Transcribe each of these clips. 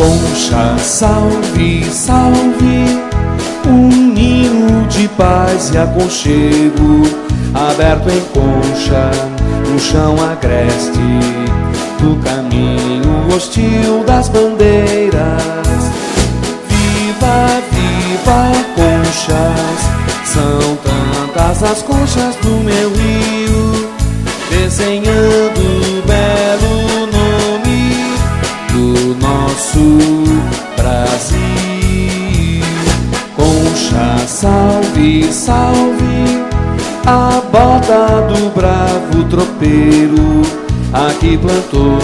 Concha, salve, salve, um ninho de paz e aconchego, aberto em Concha, no chão agreste do caminho hostil das bandeiras. Viva, viva, conchas, são tantas as conchas do meu rio, desenhando o belo nome do nosso Brasil. Concha, salve, salve, a bota do bravo tropeiro, aqui plantou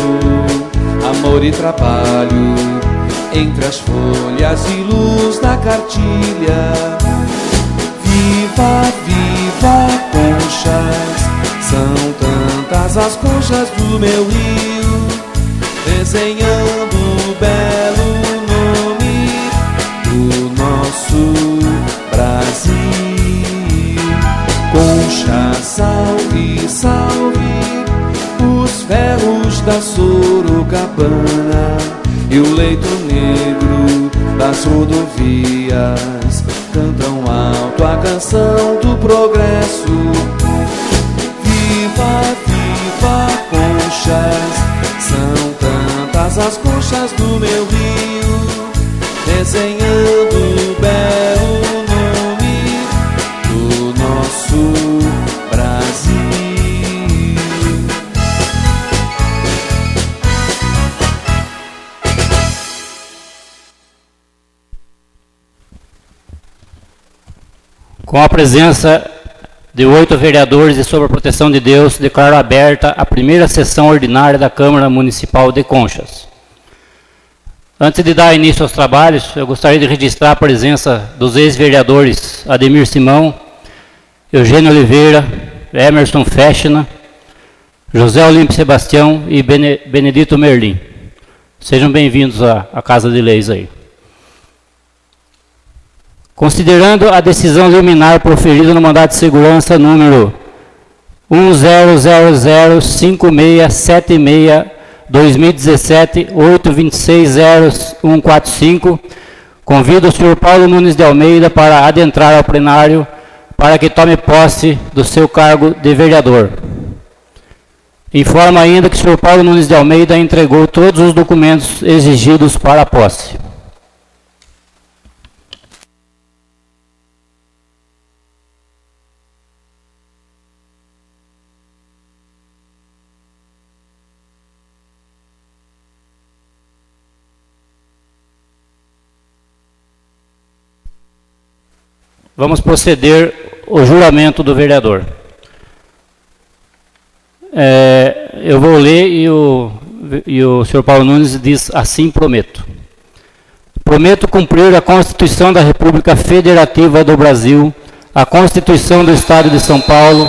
amor e trabalho entre as folhas e luz da cartilha. Viva, viva, conchas, são tantas as conchas do meu rio, desenhando o belo nome do nosso Brasil. Concha, salve, salve, os ferros da Sorocabana e o leito negro das rodovias cantam alto a canção do progresso. Viva, viva, conchas, são tantas as conchas do meu rio, desenhando o belo nome do nosso Brasil. Com a presença de 8 vereadores e sob a proteção de Deus, declaro aberta a primeira sessão ordinária da Câmara Municipal de Conchas. Antes de dar início aos trabalhos, eu gostaria de registrar a presença dos ex-vereadores Ademir Simão, Eugênio Oliveira, Emerson Fechner, José Olímpio Sebastião e Benedito Merlim. Sejam bem-vindos à Casa de Leis aí. Considerando a decisão liminar proferida no mandado de segurança número 10005676-2017-8260145, convido o senhor Paulo Nunes de Almeida para adentrar ao plenário para que tome posse do seu cargo de vereador. Informo ainda que o senhor Paulo Nunes de Almeida entregou todos os documentos exigidos para a posse. Vamos proceder ao juramento do vereador. Eu vou ler e o senhor Paulo Nunes diz assim: prometo. Prometo cumprir a Constituição da República Federativa do Brasil, a Constituição do Estado de São Paulo,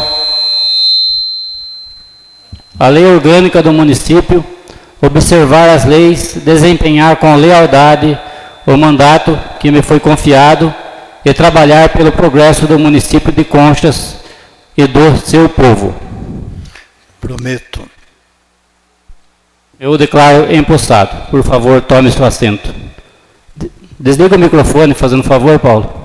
a Lei Orgânica do Município, observar as leis, desempenhar com lealdade o mandato que me foi confiado e trabalhar pelo progresso do município de Conchas e do seu povo. Prometo. Eu o declaro empossado. Por favor, tome seu assento. Desliga o microfone, fazendo favor, Paulo.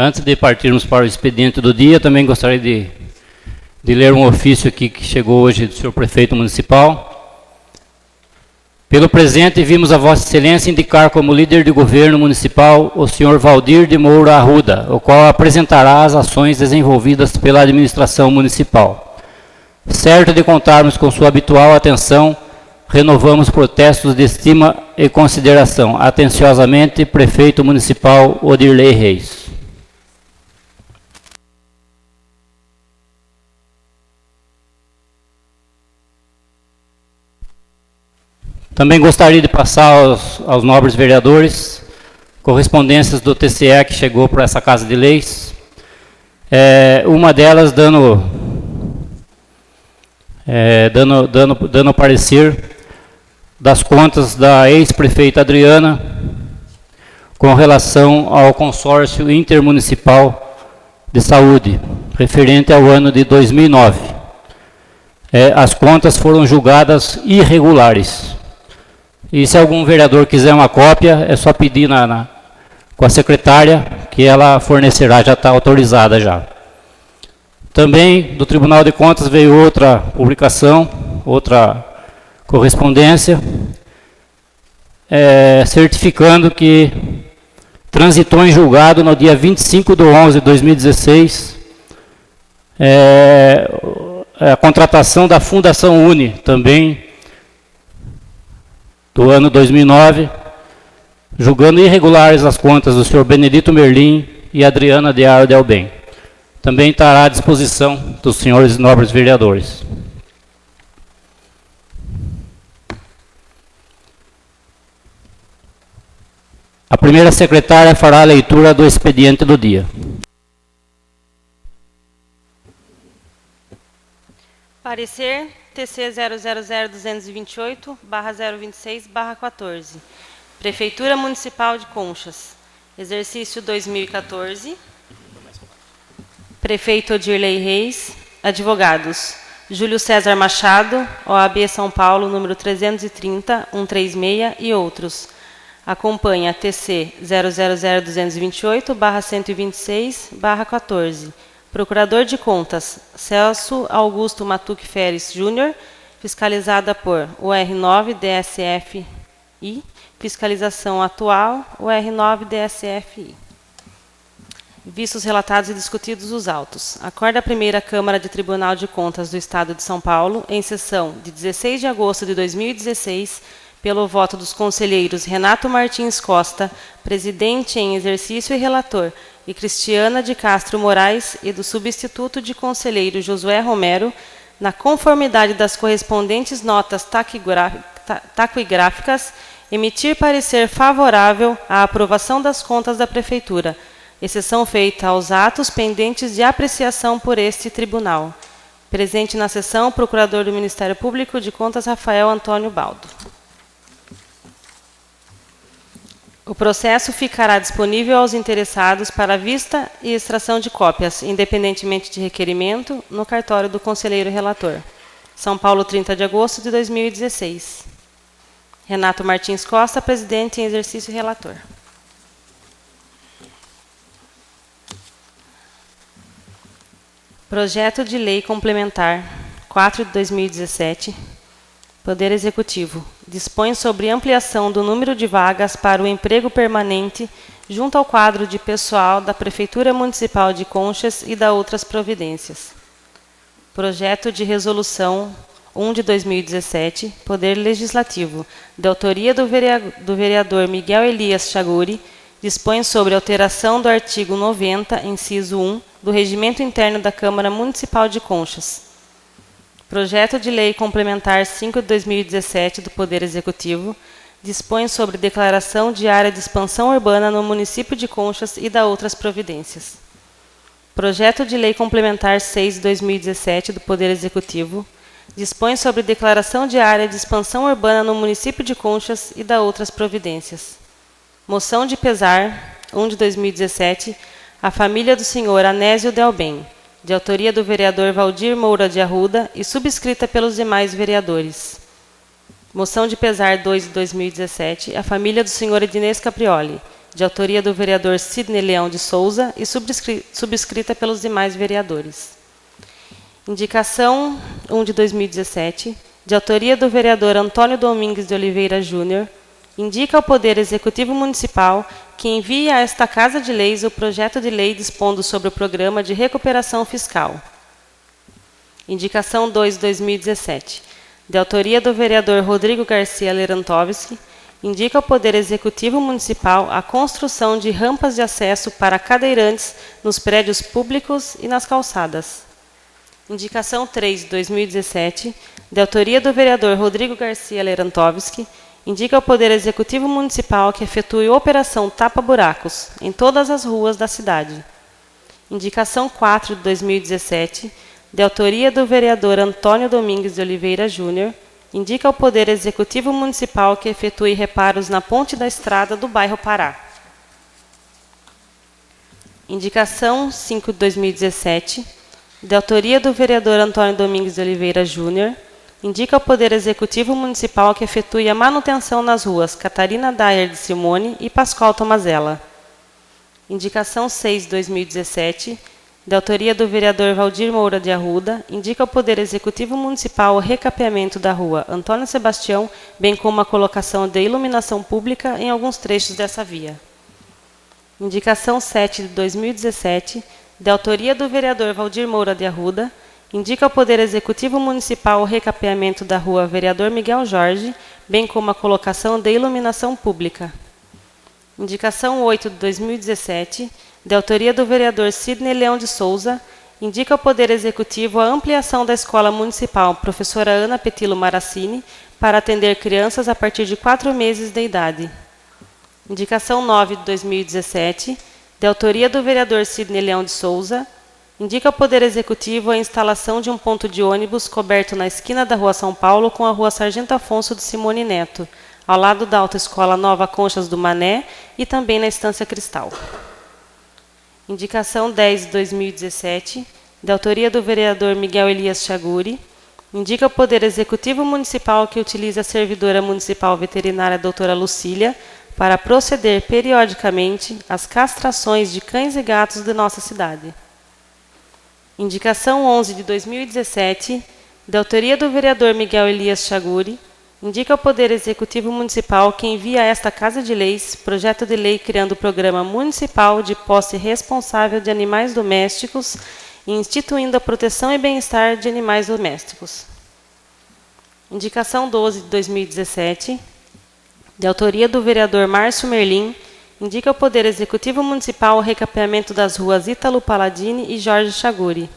Antes de partirmos para o expediente do dia, também gostaria de ler um ofício aqui que chegou hoje do senhor prefeito municipal. Pelo presente, vimos a Vossa Excelência indicar como líder de governo municipal o senhor Valdir de Moura Arruda, o qual apresentará as ações desenvolvidas pela administração municipal. Certo de contarmos com sua habitual atenção, renovamos protestos de estima e consideração. Atenciosamente, prefeito municipal Odirley Reis. Também gostaria de passar aos nobres vereadores correspondências do TCE que chegou para essa Casa de Leis. Uma delas dando parecer das contas da ex-prefeita Adriana, com relação ao consórcio intermunicipal de saúde, referente ao ano de 2009. As contas foram julgadas irregulares. E se algum vereador quiser uma cópia, é só pedir com a secretária, que ela fornecerá, já está autorizada já. Também do Tribunal de Contas veio outra publicação, outra correspondência, certificando que transitou em julgado no dia 25/11/2016 a contratação da Fundação Uni, também do ano 2009, julgando irregulares as contas do senhor Benedito Merlim e Adriana de Aro Del Bem. Também estará à disposição dos senhores nobres vereadores. A primeira secretária fará a leitura do expediente do dia. Parecer TC 000-228/026/14. Prefeitura Municipal de Conchas. Exercício 2014. Prefeito Odirley Reis. Advogados: Júlio César Machado, OAB São Paulo, número 330-136 e outros. Acompanha TC 000-228/126/14. Procurador de Contas, Celso Augusto Matuque Feres Júnior, fiscalizada por UR9-DSF-I, fiscalização atual, UR9-DSF-I. Vistos relatados e discutidos os autos. Acorda a primeira Câmara de Tribunal de Contas do Estado de São Paulo, em sessão de 16 de agosto de 2016, pelo voto dos conselheiros Renato Martins Costa, presidente em exercício e relator, e Cristiana de Castro Moraes, e do substituto de conselheiro Josué Romero, na conformidade das correspondentes notas taquigráficas, emitir parecer favorável à aprovação das contas da Prefeitura, exceção feita aos atos pendentes de apreciação por este tribunal. Presente na sessão, o Procurador do Ministério Público de Contas, Rafael Antônio Baldo. O processo ficará disponível aos interessados para vista e extração de cópias, independentemente de requerimento, no cartório do conselheiro relator. São Paulo, 30 de agosto de 2016. Renato Martins Costa, presidente em exercício e relator. Projeto de Lei Complementar 4 de 2017. Poder Executivo dispõe sobre ampliação do número de vagas para o emprego permanente junto ao quadro de pessoal da Prefeitura Municipal de Conchas e da outras providências. Projeto de Resolução 1 de 2017, Poder Legislativo, de autoria do vereador Miguel Elias Chaguri, dispõe sobre alteração do artigo 90, inciso 1, do Regimento Interno da Câmara Municipal de Conchas. Projeto de Lei Complementar 5 de 2017 do Poder Executivo dispõe sobre declaração de área de expansão urbana no município de Conchas e da outras providências. Projeto de Lei Complementar 6 de 2017 do Poder Executivo dispõe sobre declaração de área de expansão urbana no município de Conchas e da outras providências. Moção de pesar 1 de 2017, a família do senhor Anésio Del Bem, de autoria do vereador Valdir Moura de Arruda e subscrita pelos demais vereadores. Moção de pesar 2 de 2017, a família do senhor Edinês Caprioli, de autoria do vereador Sidney Leão de Souza e subscrita pelos demais vereadores. Indicação 1 de 2017, de autoria do vereador Antônio Domingues de Oliveira Júnior, indica ao Poder Executivo Municipal que envie a esta Casa de Leis o projeto de lei dispondo sobre o Programa de Recuperação Fiscal. Indicação 2 de 2017, de autoria do vereador Rodrigo Garcia Lerantovski, indica ao Poder Executivo Municipal a construção de rampas de acesso para cadeirantes nos prédios públicos e nas calçadas. Indicação 3 de 2017, de autoria do vereador Rodrigo Garcia Lerantovski, indica ao Poder Executivo Municipal que efetue operação tapa-buracos em todas as ruas da cidade. Indicação 4 de 2017, de autoria do vereador Antônio Domingues de Oliveira Júnior, indica ao Poder Executivo Municipal que efetue reparos na ponte da estrada do bairro Pará. Indicação 5 de 2017, de autoria do vereador Antônio Domingues de Oliveira Júnior, indica ao Poder Executivo Municipal que efetue a manutenção nas ruas Catarina Dayer de Simone e Pascoal Tomazella. Indicação 6 de 2017, de autoria do vereador Valdir Moura de Arruda, indica ao Poder Executivo Municipal o recapeamento da rua Antônio Sebastião, bem como a colocação de iluminação pública em alguns trechos dessa via. Indicação 7 de 2017, de autoria do vereador Valdir Moura de Arruda, indica ao Poder Executivo Municipal o recapeamento da rua Vereador Miguel Jorge, bem como a colocação de iluminação pública. Indicação 8 de 2017, de autoria do vereador Sidney Leão de Souza, indica ao Poder Executivo a ampliação da Escola Municipal Professora Ana Petilo Maracini para atender crianças a partir de 4 meses de idade. Indicação 9 de 2017, de autoria do vereador Sidney Leão de Souza, indica ao Poder Executivo a instalação de um ponto de ônibus coberto na esquina da Rua São Paulo com a Rua Sargento Afonso de Simone Neto, ao lado da Autoescola Nova Conchas do Mané e também na Estância Cristal. Indicação 10 de 2017, de autoria do vereador Miguel Elias Chaguri, indica ao Poder Executivo Municipal que utilize a servidora municipal veterinária doutora Lucília para proceder periodicamente às castrações de cães e gatos de nossa cidade. Indicação 11 de 2017, de autoria do vereador Miguel Elias Chaguri, indica ao Poder Executivo Municipal que envia a esta Casa de Leis projeto de lei criando o Programa Municipal de Posse Responsável de Animais Domésticos e instituindo a proteção e bem-estar de animais domésticos. Indicação 12 de 2017, de autoria do vereador Márcio Merlim, indica ao Poder Executivo Municipal o recapeamento das ruas Ítalo Paladini e Jorge Chaguri.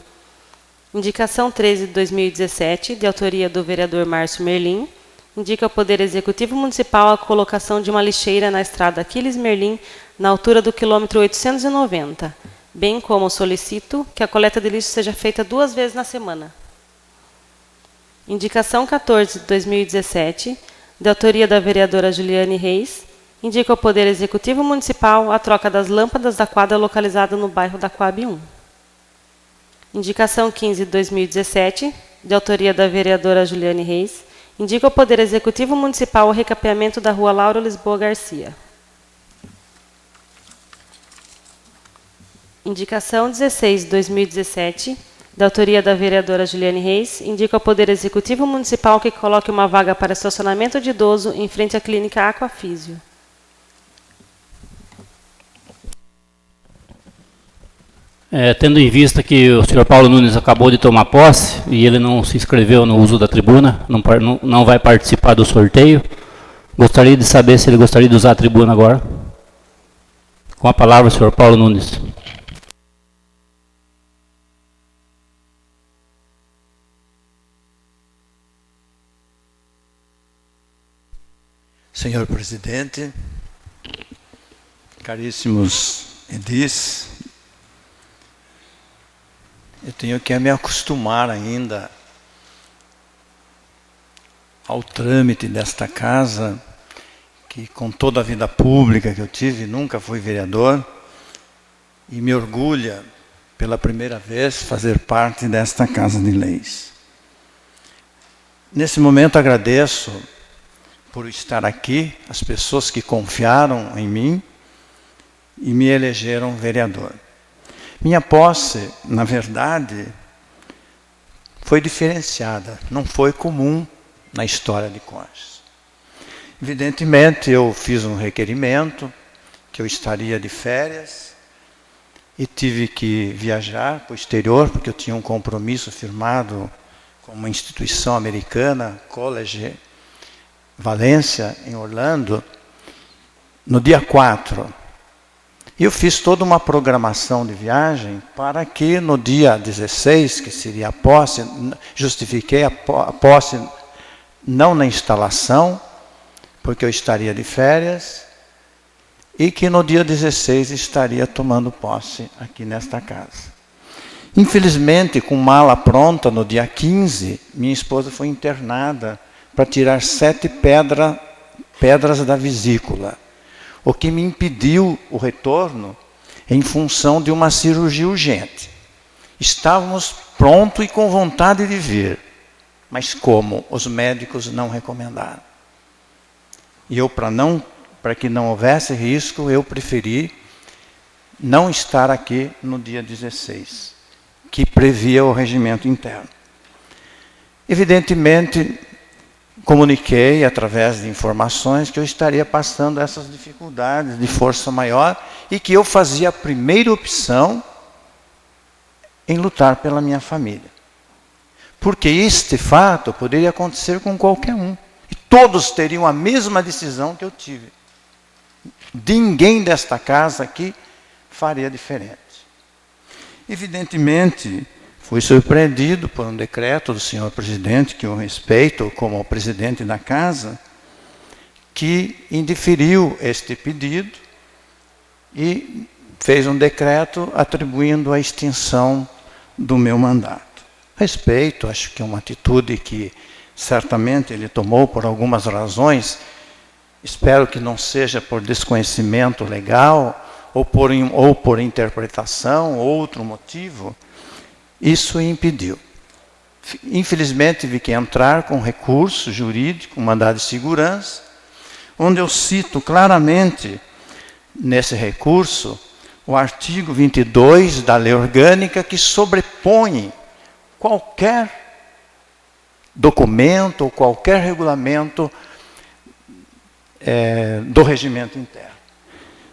Indicação 13 de 2017, de autoria do vereador Márcio Merlim, indica ao Poder Executivo Municipal a colocação de uma lixeira na estrada Aquiles Merlim, na altura do quilômetro 890, bem como solicito que a coleta de lixo seja feita 2 vezes na semana. Indicação 14 de 2017, de autoria da vereadora Juliane Reis, indica ao Poder Executivo Municipal a troca das lâmpadas da quadra localizada no bairro da Coab 1. Indicação 15 de 2017, de autoria da vereadora Juliane Reis, indica ao Poder Executivo Municipal o recapeamento da rua Laura Lisboa Garcia. Indicação 16 de 2017, da autoria da vereadora Juliane Reis, indica ao Poder Executivo Municipal que coloque uma vaga para estacionamento de idoso em frente à clínica Aquafísio. Tendo em vista que o senhor Paulo Nunes acabou de tomar posse e ele não se inscreveu no uso da tribuna, não vai participar do sorteio, gostaria de saber se ele gostaria de usar a tribuna agora. Com a palavra, o senhor Paulo Nunes. Senhor presidente, caríssimos edis, eu tenho que me acostumar ainda ao trâmite desta casa, que com toda a vida pública que eu tive, nunca fui vereador, e me orgulha, pela primeira vez, fazer parte desta Casa de Leis. Nesse momento agradeço por estar aqui, as pessoas que confiaram em mim e me elegeram vereador. Minha posse, na verdade, foi diferenciada, não foi comum na história de Conchas. Evidentemente, eu fiz um requerimento, que eu estaria de férias, e tive que viajar para o exterior, porque eu tinha um compromisso firmado com uma instituição americana, College Valência, em Orlando, no dia 4. E eu fiz toda uma programação de viagem para que no dia 16, que seria a posse, justifiquei a posse não na instalação, porque eu estaria de férias, e que no dia 16 estaria tomando posse aqui nesta casa. Infelizmente, com mala pronta, no dia 15, minha esposa foi internada para tirar 7 pedras da vesícula, o que me impediu o retorno em função de uma cirurgia urgente. Estávamos prontos e com vontade de vir, mas como os médicos não recomendaram. E eu, para que não houvesse risco, eu preferi não estar aqui no dia 16, que previa o regimento interno. Evidentemente, comuniquei através de informações que eu estaria passando essas dificuldades de força maior e que eu fazia a primeira opção em lutar pela minha família. Porque este fato poderia acontecer com qualquer um. E todos teriam a mesma decisão que eu tive. Ninguém desta casa aqui faria diferente. Evidentemente, fui surpreendido por um decreto do senhor presidente, que eu respeito como o presidente da casa, que indeferiu este pedido e fez um decreto atribuindo a extinção do meu mandato. Respeito, acho que é uma atitude que certamente ele tomou por algumas razões, espero que não seja por desconhecimento legal, ou por interpretação, ou outro motivo. Isso impediu. Infelizmente, tive que entrar com recurso jurídico, mandado de segurança, onde eu cito claramente, nesse recurso, o artigo 22 da Lei Orgânica, que sobrepõe qualquer documento ou qualquer regulamento do regimento interno.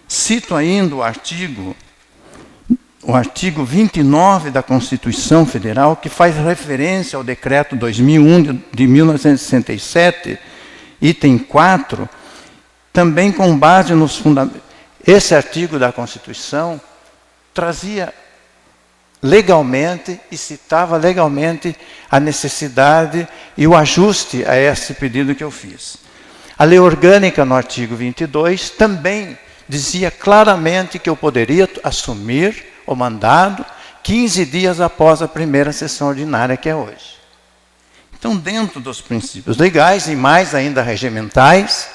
Cito ainda o artigo 29 da Constituição Federal, que faz referência ao decreto 2001 de 1967, item 4, também com base nos fundamentos. Esse artigo da Constituição trazia legalmente e citava legalmente a necessidade e o ajuste a esse pedido que eu fiz. A Lei Orgânica, no artigo 22, também dizia claramente que eu poderia assumir o mandado 15 dias após a primeira sessão ordinária, que é hoje. Então, dentro dos princípios legais e mais ainda regimentais,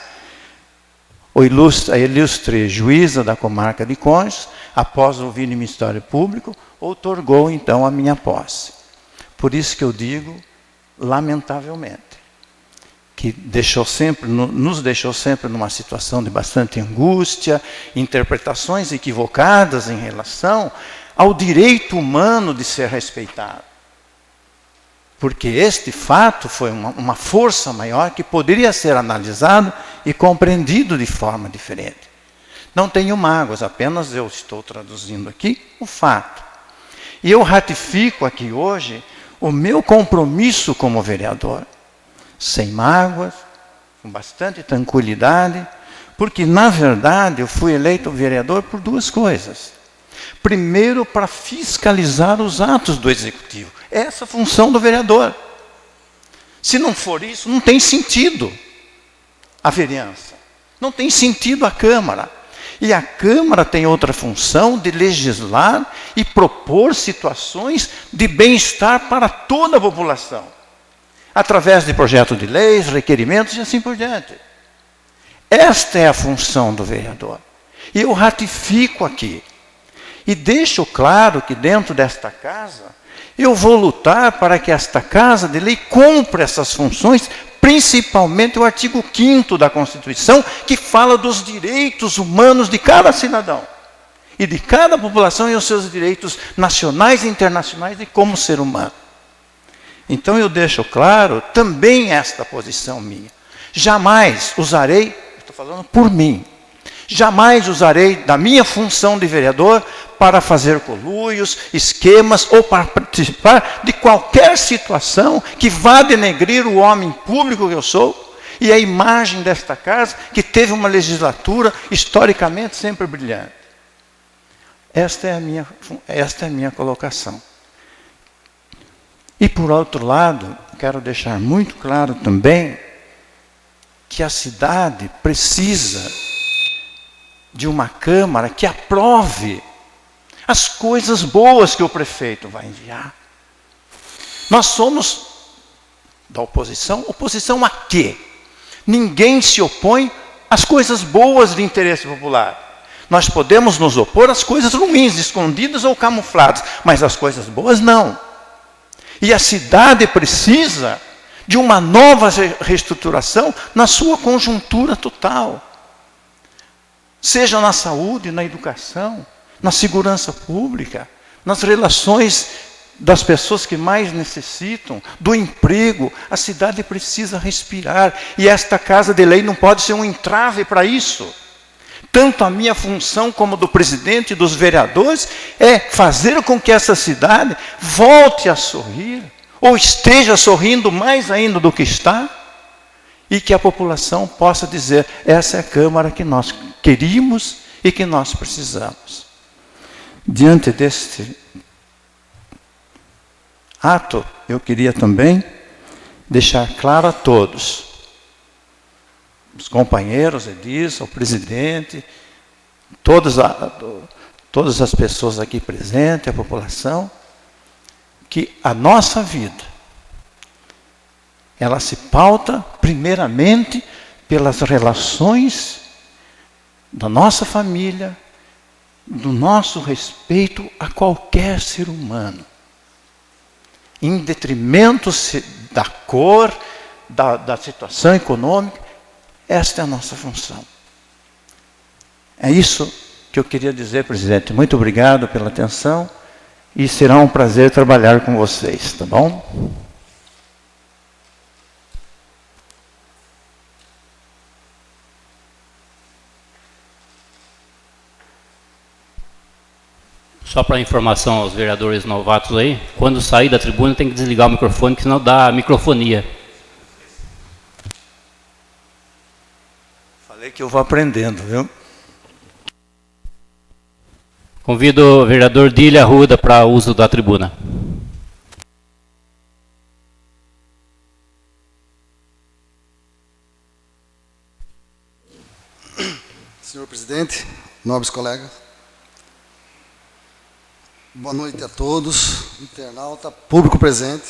a ilustre juíza da comarca de Conches, após ouvir o Ministério Público, outorgou então a minha posse. Por isso que eu digo, lamentavelmente, que nos deixou sempre numa situação de bastante angústia, interpretações equivocadas em relação ao direito humano de ser respeitado. Porque este fato foi uma força maior que poderia ser analisado e compreendido de forma diferente. Não tenho mágoas, apenas eu estou traduzindo aqui o fato. E eu ratifico aqui hoje o meu compromisso como vereador, sem mágoas, com bastante tranquilidade, porque, na verdade, eu fui eleito vereador por duas coisas. Primeiro, para fiscalizar os atos do Executivo. Essa é a função do vereador. Se não for isso, não tem sentido a vereança. Não tem sentido a Câmara. E a Câmara tem outra função de legislar e propor situações de bem-estar para toda a população, através de projetos de leis, requerimentos e assim por diante. Esta é a função do vereador. E eu ratifico aqui. E deixo claro que dentro desta casa, eu vou lutar para que esta Casa de Lei cumpra essas funções, principalmente o artigo 5º da Constituição, que fala dos direitos humanos de cada cidadão. E de cada população e os seus direitos nacionais e internacionais de como ser humano. Então eu deixo claro também esta posição minha. Jamais usarei, estou falando por mim, jamais usarei da minha função de vereador para fazer conluios, esquemas ou para participar de qualquer situação que vá denegrir o homem público que eu sou e a imagem desta casa que teve uma legislatura historicamente sempre brilhante. Esta é a minha colocação. E por outro lado, quero deixar muito claro também que a cidade precisa de uma Câmara que aprove as coisas boas que o prefeito vai enviar. Nós somos da oposição. Oposição a quê? Ninguém se opõe às coisas boas de interesse popular. Nós podemos nos opor às coisas ruins, escondidas ou camufladas, mas as coisas boas não. E a cidade precisa de uma nova reestruturação na sua conjuntura total. Seja na saúde, na educação, na segurança pública, nas relações das pessoas que mais necessitam, do emprego. A cidade precisa respirar. E esta Casa de Lei não pode ser um entrave para isso. Tanto a minha função como do presidente e dos vereadores é fazer com que essa cidade volte a sorrir, ou esteja sorrindo mais ainda do que está, e que a população possa dizer: essa é a Câmara que nós queríamos e que nós precisamos. Diante deste ato, eu queria também deixar claro a todos, os companheiros, Edilson, o presidente, todas as pessoas aqui presentes, a população, que a nossa vida, ela se pauta primeiramente pelas relações da nossa família, do nosso respeito a qualquer ser humano, em detrimento da cor, da situação econômica. Esta é a nossa função. É isso que eu queria dizer, presidente. Muito obrigado pela atenção e será um prazer trabalhar com vocês, tá bom? Só para informação aos vereadores novatos aí, quando sair da tribuna tem que desligar o microfone, que senão dá microfonia. Falei que eu vou aprendendo, viu? Convido o vereador Dília Arruda para uso da tribuna. Senhor presidente, nobres colegas, boa noite a todos, internauta, público presente.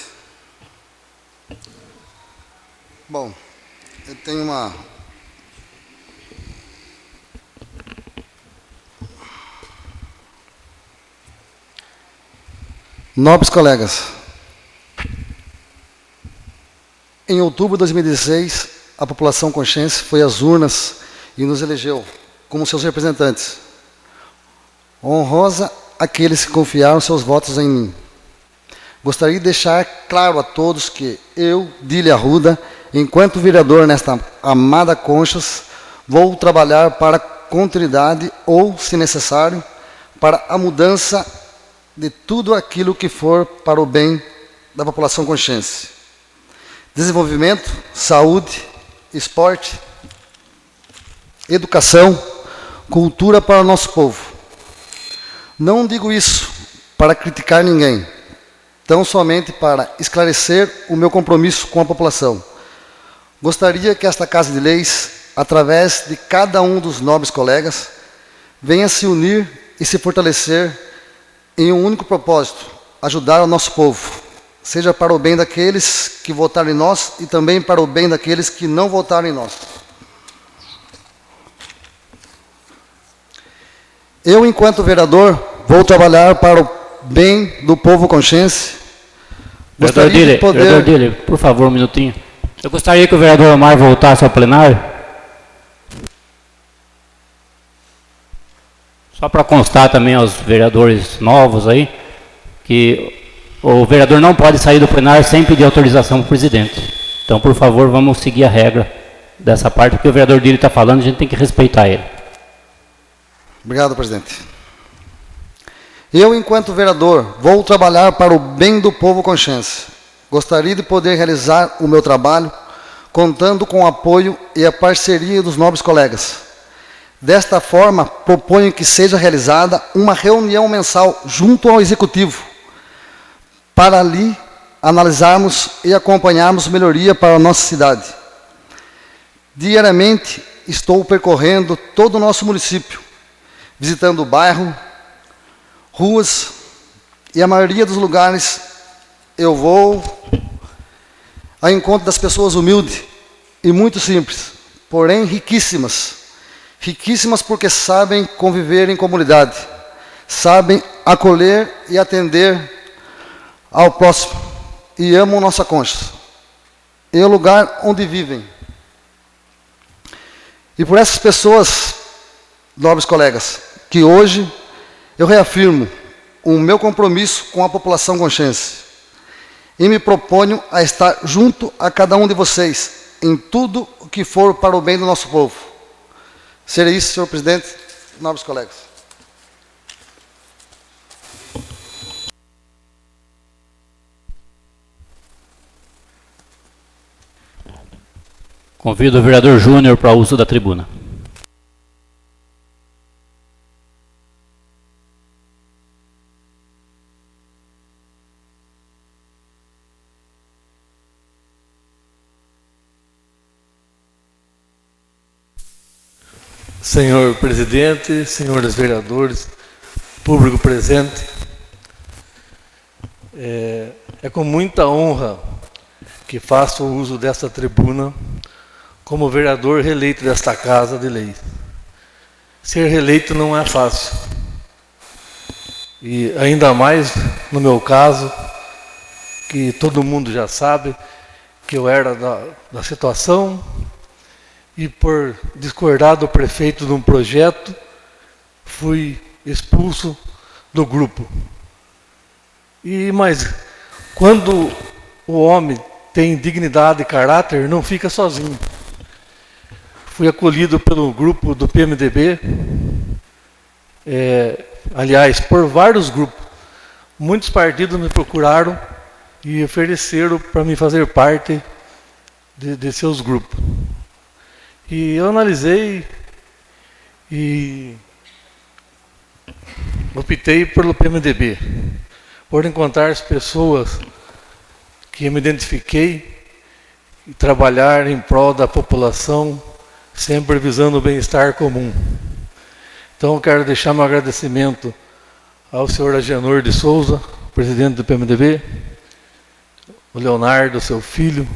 Bom, eu tenho uma... Nobres colegas, em outubro de 2016, a população consciente foi às urnas e nos elegeu como seus representantes. Honrosa aqueles que confiaram seus votos em mim. Gostaria de deixar claro a todos que eu, Dília Arruda, enquanto vereador nesta amada Conchas, vou trabalhar para a continuidade ou, se necessário, para a mudança de tudo aquilo que for para o bem da população consciente. Desenvolvimento, saúde, esporte, educação, cultura para o nosso povo. Não digo isso para criticar ninguém, tão somente para esclarecer o meu compromisso com a população. Gostaria que esta Casa de Leis, através de cada um dos nobres colegas, venha se unir e se fortalecer em um único propósito: ajudar o nosso povo, seja para o bem daqueles que votaram em nós e também para o bem daqueles que não votaram em nós. Eu, enquanto vereador, vou trabalhar para o bem do povo consciente. Vereador Dília, por favor, um minutinho. Eu gostaria que o vereador Omar voltasse ao plenário. Só para constar também aos vereadores novos aí, que o vereador não pode sair do plenário sem pedir autorização para o presidente. Então, por favor, vamos seguir a regra dessa parte, porque o vereador Dília está falando, a gente tem que respeitar ele. Obrigado, presidente. Eu, enquanto vereador, vou trabalhar para o bem do povo consciente. Gostaria de poder realizar o meu trabalho contando com o apoio e a parceria dos nobres colegas. Desta forma, proponho que seja realizada uma reunião mensal junto ao Executivo, para ali analisarmos e acompanharmos melhoria para a nossa cidade. Diariamente, estou percorrendo todo o nosso município, visitando o bairro, ruas, e a maioria dos lugares eu vou ao encontro das pessoas humildes e muito simples, porém riquíssimas, riquíssimas porque sabem conviver em comunidade, sabem acolher e atender ao próximo e amam nossa cônjuge e o lugar onde vivem. E por essas pessoas, nobres colegas, que hoje eu reafirmo o meu compromisso com a população conchense e me proponho a estar junto a cada um de vocês em tudo o que for para o bem do nosso povo. Serei isso, senhor presidente, nobres colegas. Convido o vereador Júnior para o uso da tribuna. Senhor presidente, senhores vereadores, público presente, é com muita honra que faço o uso desta tribuna como vereador reeleito desta Casa de Leis. Ser reeleito não é fácil. E ainda mais no meu caso, que todo mundo já sabe que eu era da situação e por discordar do prefeito de um projeto, fui expulso do grupo. Mas quando o homem tem dignidade e caráter, não fica sozinho. Fui acolhido pelo grupo do PMDB, aliás, por vários grupos. Muitos partidos me procuraram e ofereceram para me fazer parte de seus grupos. E eu analisei e optei pelo PMDB, por encontrar as pessoas que eu me identifiquei e trabalhar em prol da população, sempre visando o bem-estar comum. Então, eu quero deixar meu agradecimento ao senhor Agenor de Souza, presidente do PMDB, o Leonardo, seu filho,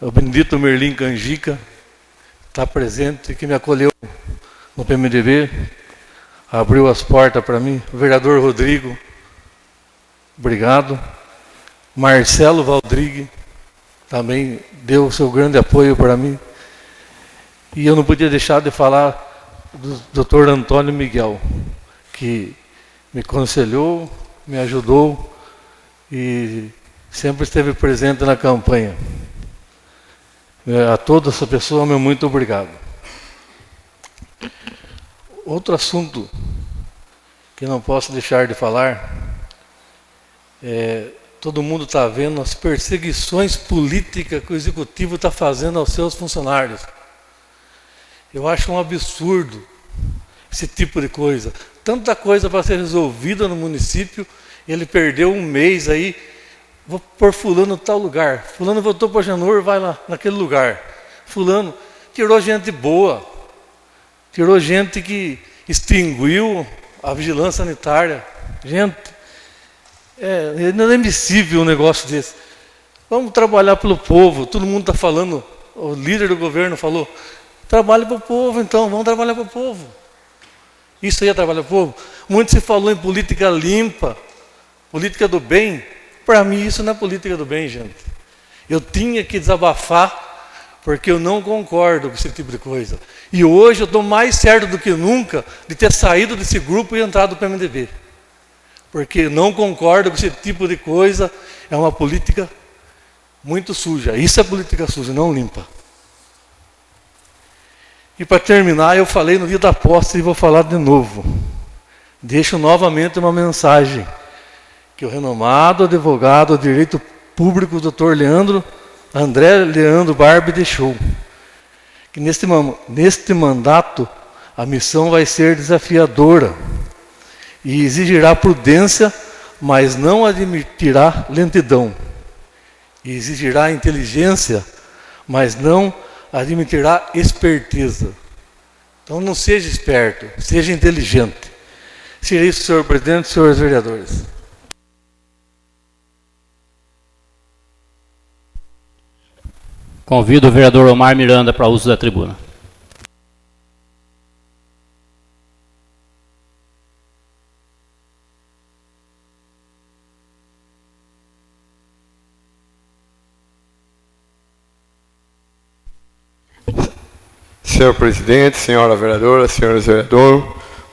o Benedito Merlin Canjica, está presente, que me acolheu no PMDB, abriu as portas para mim, o vereador Rodrigo, obrigado, Marcelo Valdrigue, também deu o seu grande apoio para mim, e eu não podia deixar de falar do Dr. Antônio Miguel, que me aconselhou, me ajudou e sempre esteve presente na campanha. A toda essa pessoa, meu muito obrigado. Outro assunto que não posso deixar de falar, todo mundo está vendo as perseguições políticas que o Executivo está fazendo aos seus funcionários. Eu acho um absurdo esse tipo de coisa. Tanta coisa para ser resolvida no município, ele perdeu um mês aí, vou pôr fulano em tal lugar. Fulano voltou para Agenor, vai lá naquele lugar. Fulano tirou gente boa, tirou gente que extinguiu a vigilância sanitária. Gente, é inadmissível um negócio desse. Vamos trabalhar pelo povo, todo mundo está falando, o líder do governo falou, trabalhe para o povo então, vamos trabalhar para o povo. Isso aí é trabalhar para o povo. Muito se falou em política limpa, política do bem. Para mim isso não é política do bem, gente. Eu tinha que desabafar, porque eu não concordo com esse tipo de coisa. E hoje eu estou mais certo do que nunca de ter saído desse grupo e entrado no PMDB. Porque não concordo com esse tipo de coisa, é uma política muito suja. Isso é política suja, não limpa. E para terminar, eu falei no dia da posse e vou falar de novo. Deixo novamente uma mensagem que o renomado advogado de direito público, Dr. André Leandro Barbi, deixou. Que neste mandato, a missão vai ser desafiadora e exigirá prudência, mas não admitirá lentidão. E exigirá inteligência, mas não admitirá esperteza. Então não seja esperto, seja inteligente. Seja isso, senhor presidente, senhores vereadores. Convido o vereador Omar Miranda para o uso da tribuna. Senhor presidente, senhora vereadora, senhores vereadores,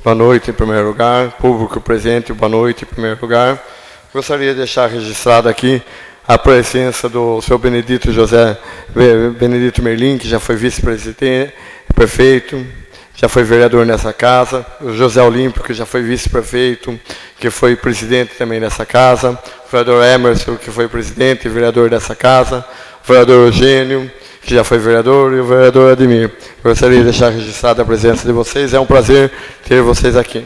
boa noite em primeiro lugar. Público presente, boa noite em primeiro lugar. Gostaria de deixar registrado aqui a presença do senhor Benedito Merlin, que já foi vice-presidente, prefeito, já foi vereador nessa casa, o José Olímpio, que já foi vice-prefeito, que foi presidente também nessa casa, o vereador Emerson, que foi presidente e vereador dessa casa, o vereador Eugênio, que já foi vereador, e o vereador Ademir. Gostaria de deixar registrada a presença de vocês, é um prazer ter vocês aqui.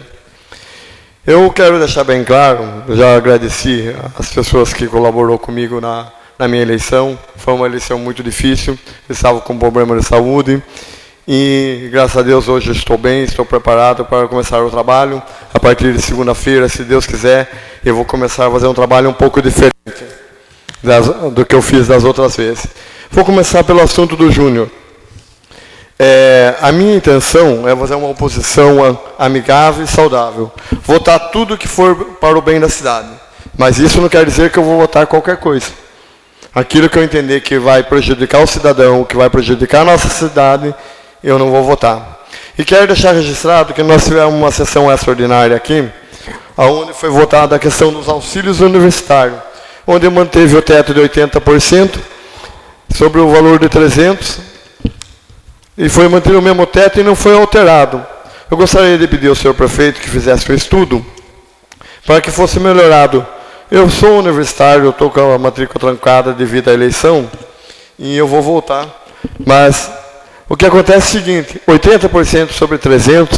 Eu quero deixar bem claro, já agradeci as pessoas que colaboraram comigo na minha eleição, foi uma eleição muito difícil, eu estava com problema de saúde, e graças a Deus hoje estou bem, estou preparado para começar o trabalho. A partir de segunda-feira, se Deus quiser, eu vou começar a fazer um trabalho um pouco diferente do que eu fiz das outras vezes. Vou começar pelo assunto do Júnior. A minha intenção é fazer uma oposição amigável e saudável. Votar tudo que for para o bem da cidade. Mas isso não quer dizer que eu vou votar qualquer coisa. Aquilo que eu entender que vai prejudicar o cidadão, que vai prejudicar a nossa cidade, eu não vou votar. E quero deixar registrado que nós tivemos uma sessão extraordinária aqui, onde foi votada a questão dos auxílios universitários, onde manteve o teto de 80%, sobre o valor de 300, e foi mantido o mesmo teto e não foi alterado. Eu gostaria de pedir ao senhor prefeito que fizesse um estudo para que fosse melhorado. Eu sou universitário, eu estou com a matrícula trancada devido à eleição, e eu vou voltar. Mas o que acontece é o seguinte, 80% sobre 300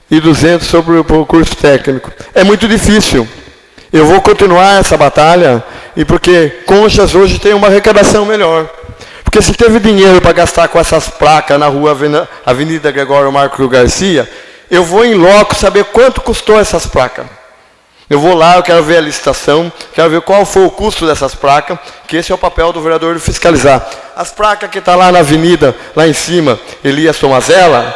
e 200 sobre o curso técnico. É muito difícil. Eu vou continuar essa batalha, e porque Conchas hoje tem uma arrecadação melhor. Porque se teve dinheiro para gastar com essas placas na rua Avenida Gregório Marco Garcia, eu vou em loco saber quanto custou essas placas. Eu vou lá, eu quero ver a licitação, quero ver qual foi o custo dessas placas, que esse é o papel do vereador de fiscalizar. As placas que estão lá na avenida, lá em cima, Elias Tomazella,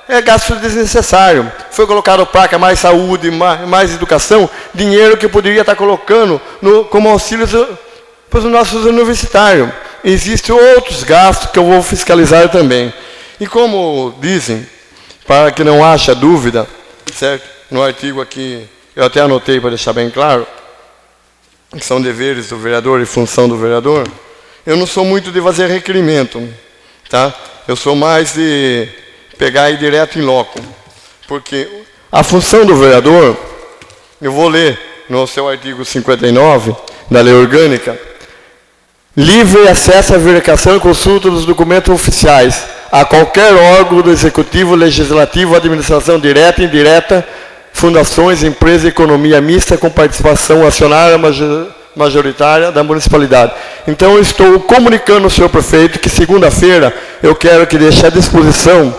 é gasto desnecessário. Foi colocado placa mais saúde, mais educação, dinheiro que poderia estar colocando como auxílio para os nossos universitários. Existem outros gastos que eu vou fiscalizar também. E como dizem, para que não haja dúvida, certo? No artigo aqui, eu até anotei para deixar bem claro, que são deveres do vereador e função do vereador, eu não sou muito de fazer requerimento, tá? Eu sou mais de pegar e ir direto em loco. Porque a função do vereador, eu vou ler no seu artigo 59 da Lei Orgânica, livre acesso à verificação e consulta dos documentos oficiais a qualquer órgão do Executivo, Legislativo, Administração direta e indireta, fundações, empresas, economia mista com participação acionária majoritária da municipalidade. Então, eu estou comunicando ao senhor prefeito que segunda-feira eu quero que deixe à disposição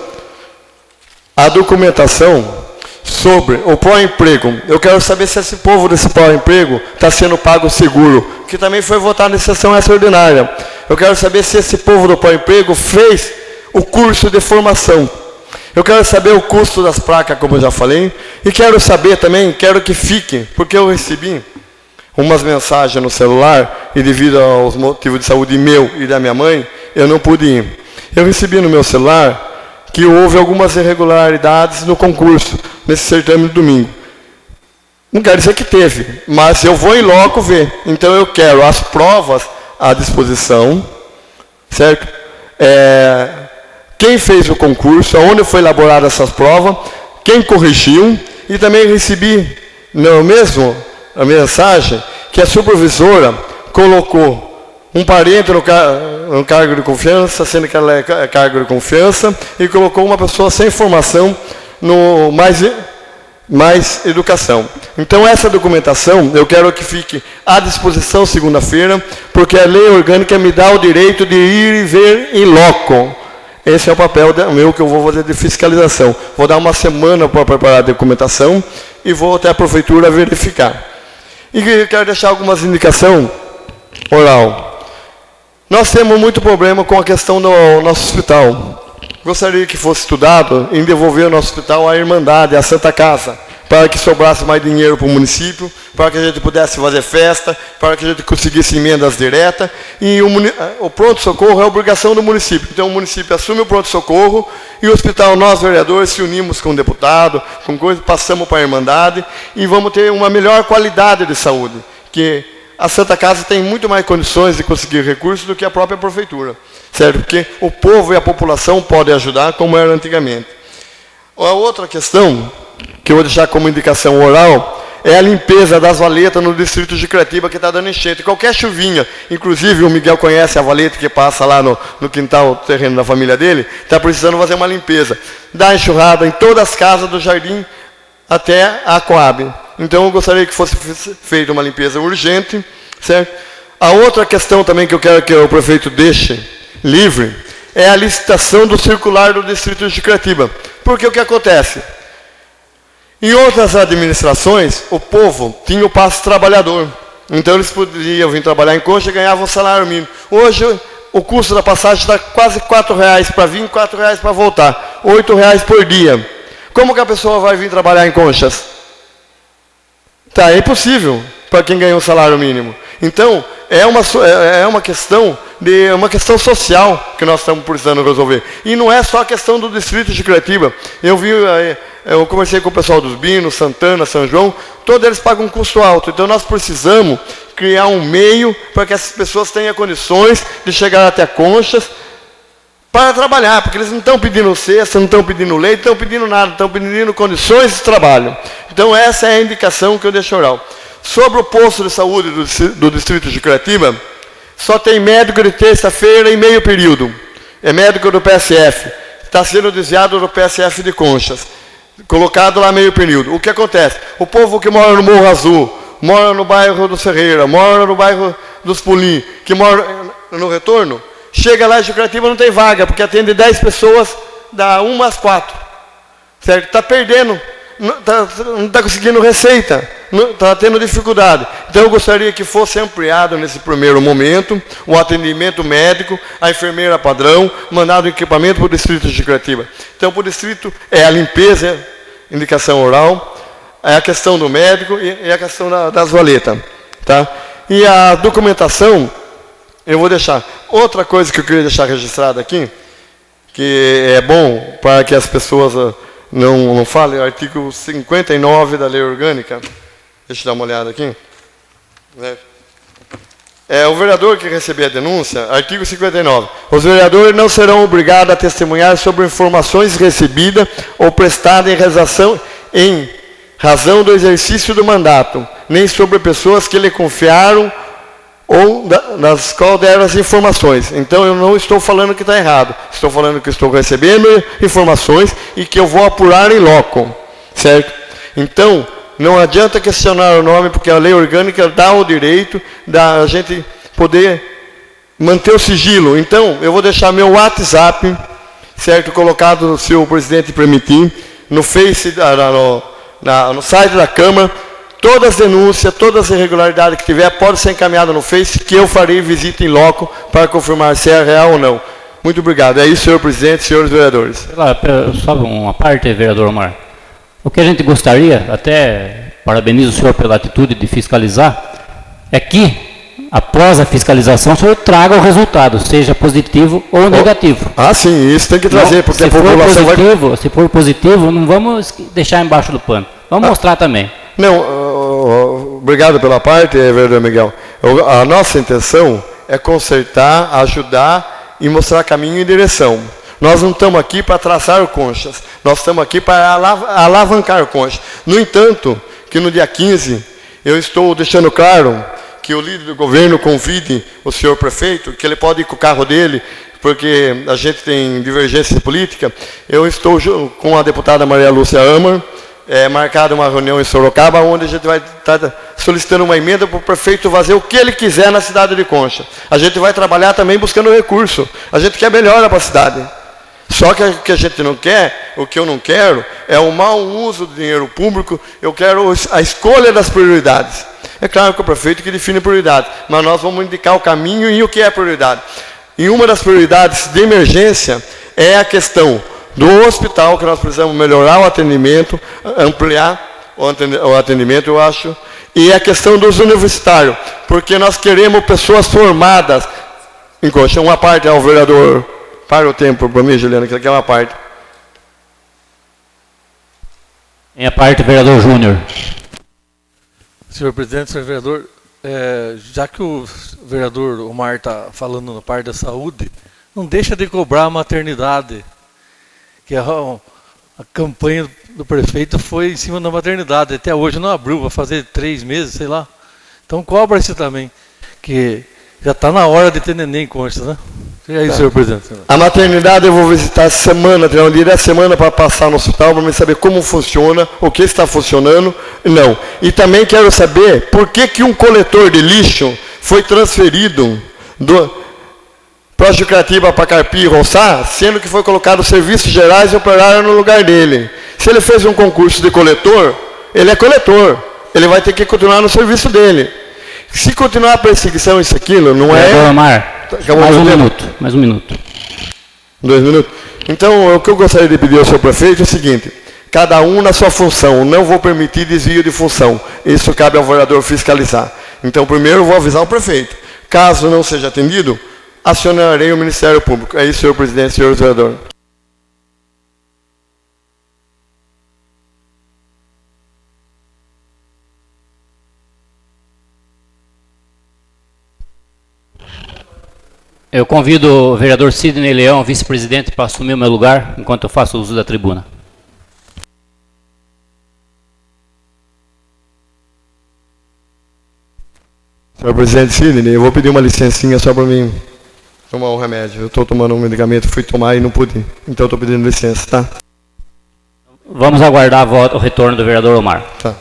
a documentação sobre o pró-emprego. Eu quero saber se esse povo desse pró-emprego está sendo pago seguro, que também foi votado em sessão extraordinária. Eu quero saber se esse povo do pró-emprego fez o curso de formação. Eu quero saber o custo das placas, como eu já falei, e quero saber também, quero que fique, porque eu recebi umas mensagens no celular, e devido aos motivos de saúde meu e da minha mãe, eu não pude ir. Eu recebi no meu celular que houve algumas irregularidades no concurso, nesse certame de domingo. Não quero dizer que teve, mas eu vou em loco ver. Então eu quero as provas à disposição, certo? Quem fez o concurso, onde foi elaborada essas provas, quem corrigiu, e também recebi, não mesmo, a mensagem que a supervisora colocou um parente no cargo de confiança, sendo que ela é cargo de confiança, e colocou uma pessoa sem formação no mais educação. Então, essa documentação, eu quero que fique à disposição segunda-feira, porque a lei orgânica me dá o direito de ir e ver em loco. Esse é o papel meu que eu vou fazer de fiscalização. Vou dar uma semana para preparar a documentação e vou até a prefeitura verificar. E quero deixar algumas indicações oral. Nós temos muito problema com a questão do nosso hospital. Gostaria que fosse estudado em devolver ao nosso hospital a Irmandade, a Santa Casa. para que sobrasse mais dinheiro para o município, para que a gente pudesse fazer festa, para que a gente conseguisse emendas diretas. E o pronto-socorro é obrigação do município. Então o município assume o pronto-socorro e o hospital, nós vereadores, se unimos com o deputado, com coisa, passamos para a Irmandade e vamos ter uma melhor qualidade de saúde. Que a Santa Casa tem muito mais condições de conseguir recursos do que a própria prefeitura, certo? Porque o povo e a população podem ajudar como era antigamente. A outra questão, que eu vou deixar como indicação oral, é a limpeza das valetas no distrito de Cratiba, que está dando enchente. Qualquer chuvinha, inclusive o Miguel conhece a valeta que passa lá no quintal, o terreno da família dele, está precisando fazer uma limpeza. Dá enxurrada em todas as casas do jardim até a Coab. Então eu gostaria que fosse feita uma limpeza urgente, certo? A outra questão também que eu quero que o prefeito deixe livre é a licitação do circular do distrito de Cratiba. Porque o que acontece? Em outras administrações, o povo tinha o passe trabalhador. Então eles podiam vir trabalhar em Concha e ganhavam um salário mínimo. Hoje o custo da passagem está quase R$4 para vir, R$4 para voltar. R$8 por dia. Como que a pessoa vai vir trabalhar em Conchas? Tá, é impossível para quem ganha um salário mínimo. Então, é uma questão social que nós estamos precisando resolver. E não é só a questão do distrito de Cratiba. Eu conversei com o pessoal dos Binos, Santana, São João, todos eles pagam um custo alto. Então nós precisamos criar um meio para que essas pessoas tenham condições de chegar até Conchas para trabalhar, porque eles não estão pedindo cesta, não estão pedindo leite, não estão pedindo nada, estão pedindo condições de trabalho. Então essa é a indicação que eu deixo oral. Sobre o posto de saúde do distrito de Cratiba, só tem médico de terça-feira e meio período. É médico do PSF. Está sendo desviado do PSF de Conchas. Colocado lá meio período. O que acontece? O povo que mora no Morro Azul, mora no bairro do Ferreira, mora no bairro dos Pulim, que mora no Retorno, chega lá em Cratiba não tem vaga, porque atende 10 pessoas, dá 1 às 4. Certo? Está perdendo. Não está conseguindo receita, está tendo dificuldade. Então eu gostaria que fosse ampliado nesse primeiro momento o atendimento médico, a enfermeira padrão, mandado equipamento para o distrito de Cratiba. Então para o distrito é a limpeza, indicação oral, é a questão do médico e a questão das valetas. Tá? E a documentação, eu vou deixar. Outra coisa que eu queria deixar registrada aqui, que é bom para que as pessoas não fale, artigo 59 da Lei Orgânica. Deixa eu dar uma olhada aqui. É o vereador que receber a denúncia, artigo 59. Os vereadores não serão obrigados a testemunhar sobre informações recebidas ou prestadas em razão do exercício do mandato, nem sobre pessoas que lhe confiaram ou das quais deram as informações. Então eu não estou falando que está errado, estou falando que estou recebendo informações e que eu vou apurar em loco, certo? Então não adianta questionar o nome, porque a lei orgânica dá o direito da gente poder manter o sigilo. Então eu vou deixar meu WhatsApp, certo, colocado, se o presidente permitir, no Face, no site da Câmara. Todas as denúncias, todas as irregularidades que tiver, podem ser encaminhadas no Face, que eu farei visita em loco para confirmar se é real ou não. Muito obrigado. É isso, senhor presidente, senhores vereadores. Só uma parte, vereador Omar. O que a gente gostaria, até parabenizo o senhor pela atitude de fiscalizar, é que, após a fiscalização, o senhor traga o resultado, seja positivo ou negativo. Sim, isso tem que trazer, não, porque a população vai... Se for positivo, não vamos deixar embaixo do pano. Vamos mostrar também. Não, obrigado pela parte, vereador Miguel. A nossa intenção é consertar, ajudar e mostrar caminho e direção. Nós não estamos aqui para traçar Conchas, nós estamos aqui para alavancar Conchas. No entanto, que no dia 15, eu estou deixando claro que o líder do governo convide o senhor prefeito, que ele pode ir com o carro dele, porque a gente tem divergência política. Eu estou com a deputada Maria Lúcia Amar, marcada uma reunião em Sorocaba, onde a gente vai estar solicitando uma emenda para o prefeito fazer o que ele quiser na cidade de Concha. A gente vai trabalhar também buscando recurso. A gente quer melhora para a cidade. Só que o que a gente não quer, o que eu não quero, é o mau uso do dinheiro público. Eu quero a escolha das prioridades. É claro que o prefeito que define prioridade, mas nós vamos indicar o caminho e o que é prioridade. E uma das prioridades de emergência é a questão do hospital, que nós precisamos melhorar o atendimento, ampliar o atendimento, eu acho. E a questão dos universitários, porque nós queremos pessoas formadas. Encoxa, uma parte ao vereador. Para o tempo para mim, Juliana, que aqui é uma parte. Em a parte, vereador Júnior. Senhor presidente, senhor vereador, já que o vereador Omar está falando na parte da saúde, não deixa de cobrar a maternidade, que a campanha do prefeito foi em cima da maternidade. Até hoje não abriu, vai fazer 3 meses, sei lá. Então cobra isso também, que já está na hora de ter neném, consta, né? E aí, senhor presidente? A maternidade eu vou visitar essa semana, terá um dia da semana para passar no hospital, para saber como funciona, o que está funcionando, não. E também quero saber por que um coletor de lixo foi transferido para Jucratiba, para Carpi e Roçá, sendo que foi colocado serviços gerais e operário no lugar dele. Se ele fez um concurso de coletor, ele é coletor, ele vai ter que continuar no serviço dele. Se continuar a perseguição, isso, aquilo, não é... Omar, mais um minuto. 2 minutos. Então, o que eu gostaria de pedir ao senhor prefeito é o seguinte: cada um na sua função, não vou permitir desvio de função. Isso cabe ao vereador fiscalizar. Então, primeiro eu vou avisar o prefeito. Caso não seja atendido, acionarei o Ministério Público. É isso, senhor presidente, senhor vereador. Eu convido o vereador Sidney Leão, vice-presidente, para assumir o meu lugar, enquanto eu faço uso da tribuna. Senhor presidente Sidney, eu vou pedir uma licencinha só para mim tomar um remédio. Eu estou tomando um medicamento, fui tomar e não pude. Então eu estou pedindo licença, tá? Vamos aguardar o retorno do vereador Omar. Tá.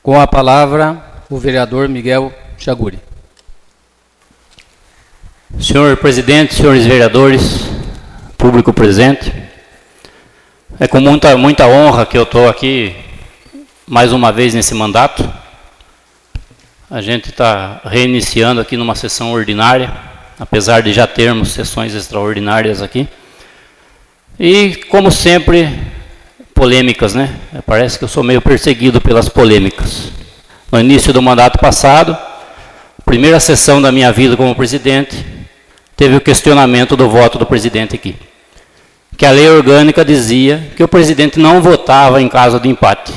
Com a palavra, o vereador Miguel Chaguri. Senhor presidente, senhores vereadores, público presente, é com muita honra que eu estou aqui mais uma vez nesse mandato. A gente está reiniciando aqui numa sessão ordinária, apesar de já termos sessões extraordinárias aqui. E, como sempre, polêmicas, né? Parece que eu sou meio perseguido pelas polêmicas. No início do mandato passado, primeira sessão da minha vida como presidente, teve o questionamento do voto do presidente aqui. Que a lei orgânica dizia que o presidente não votava em caso de empate.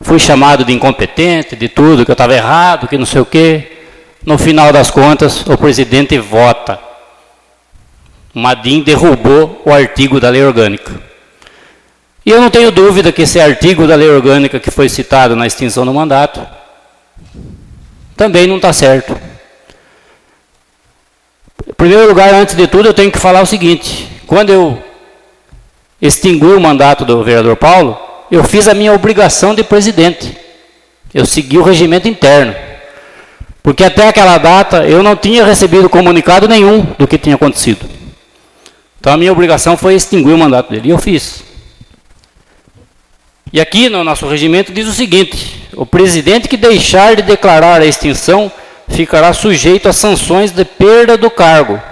Fui chamado de incompetente, de tudo, que eu estava errado, que não sei o quê. No final das contas, o presidente vota. O Maddim derrubou o artigo da lei orgânica. E eu não tenho dúvida que esse artigo da lei orgânica que foi citado na extinção do mandato também não está certo. Em primeiro lugar, antes de tudo, eu tenho que falar o seguinte: quando eu extingui o mandato do vereador Paulo, eu fiz a minha obrigação de presidente. Eu segui o regimento interno. Porque até aquela data eu não tinha recebido comunicado nenhum do que tinha acontecido. Então a minha obrigação foi extinguir o mandato dele, e eu fiz. E aqui no nosso regimento diz o seguinte: o presidente que deixar de declarar a extinção ficará sujeito a sanções de perda do cargo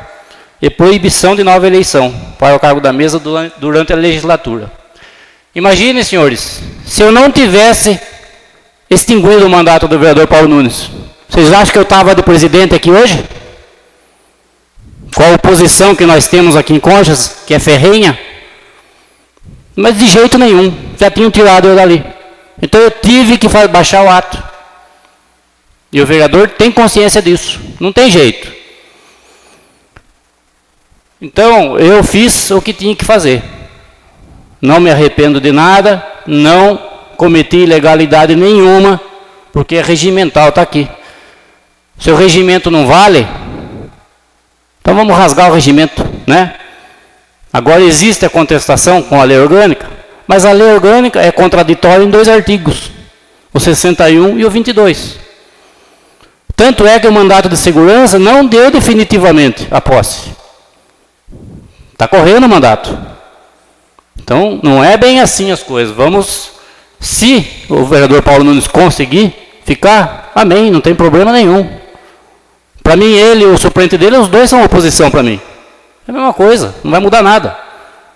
e proibição de nova eleição para o cargo da mesa durante a legislatura. Imaginem, senhores, se eu não tivesse extinguido o mandato do vereador Paulo Nunes, vocês acham que eu estava de presidente aqui hoje? Com a oposição que nós temos aqui em Conchas, que é ferrenha? Mas de jeito nenhum, já tinham tirado eu dali. Então eu tive que baixar o ato. E o vereador tem consciência disso, não tem jeito. Então eu fiz o que tinha que fazer. Não me arrependo de nada, não cometi ilegalidade nenhuma, porque é regimental, está aqui. Se o regimento não vale, então vamos rasgar o regimento, né? Agora existe a contestação com a lei orgânica, mas a lei orgânica é contraditória em 2 artigos, o 61 e o 22. Tanto é que o mandato de segurança não deu definitivamente a posse. Está correndo o mandato. Então, não é bem assim as coisas. Vamos, se o vereador Paulo Nunes conseguir ficar, amém, não tem problema nenhum. Para mim, ele e o suplente dele, os dois são oposição para mim. É a mesma coisa, não vai mudar nada.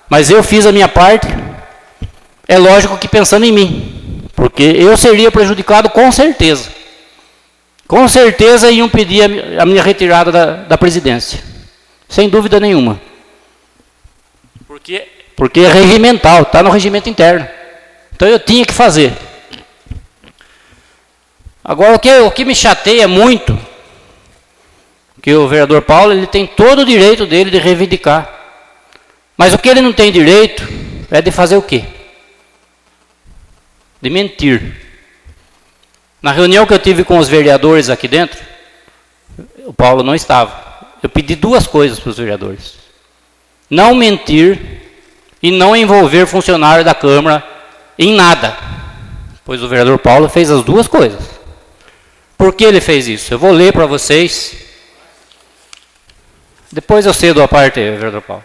Mas eu fiz a minha parte, é lógico que pensando em mim. Porque eu seria prejudicado com certeza. Com certeza iam pedir a minha retirada da presidência. Sem dúvida nenhuma. Porque é regimental, está no regimento interno. Então eu tinha que fazer. Agora o que me chateia muito, que o vereador Paulo ele tem todo o direito dele de reivindicar. Mas o que ele não tem direito é de fazer o quê? De mentir. Na reunião que eu tive com os vereadores aqui dentro, o Paulo não estava. Eu pedi 2 coisas para os vereadores. Não mentir e não envolver funcionário da Câmara em nada. Pois o vereador Paulo fez as 2 coisas. Por que ele fez isso? Eu vou ler para vocês. Depois eu cedo a parte, vereador Paulo.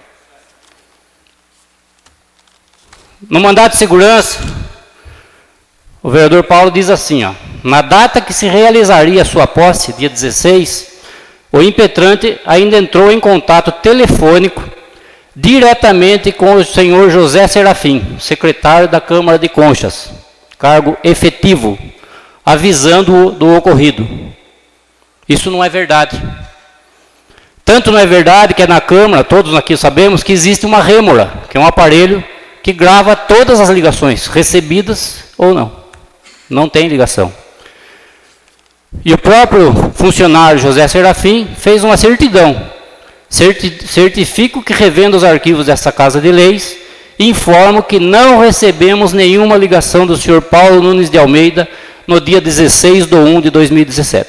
No mandato de segurança, o vereador Paulo diz assim, ó, na data que se realizaria a sua posse, dia 16, o impetrante ainda entrou em contato telefônico diretamente com o senhor José Serafim, secretário da Câmara de Conchas, cargo efetivo, avisando-o do ocorrido. Isso não é verdade. Tanto não é verdade que é na Câmara, todos aqui sabemos, que existe uma rêmora, que é um aparelho que grava todas as ligações, recebidas ou não. Não tem ligação. E o próprio funcionário José Serafim fez uma certidão. Certifico que revendo os arquivos dessa Casa de Leis, informo que não recebemos nenhuma ligação do senhor Paulo Nunes de Almeida no dia 16/1/2017.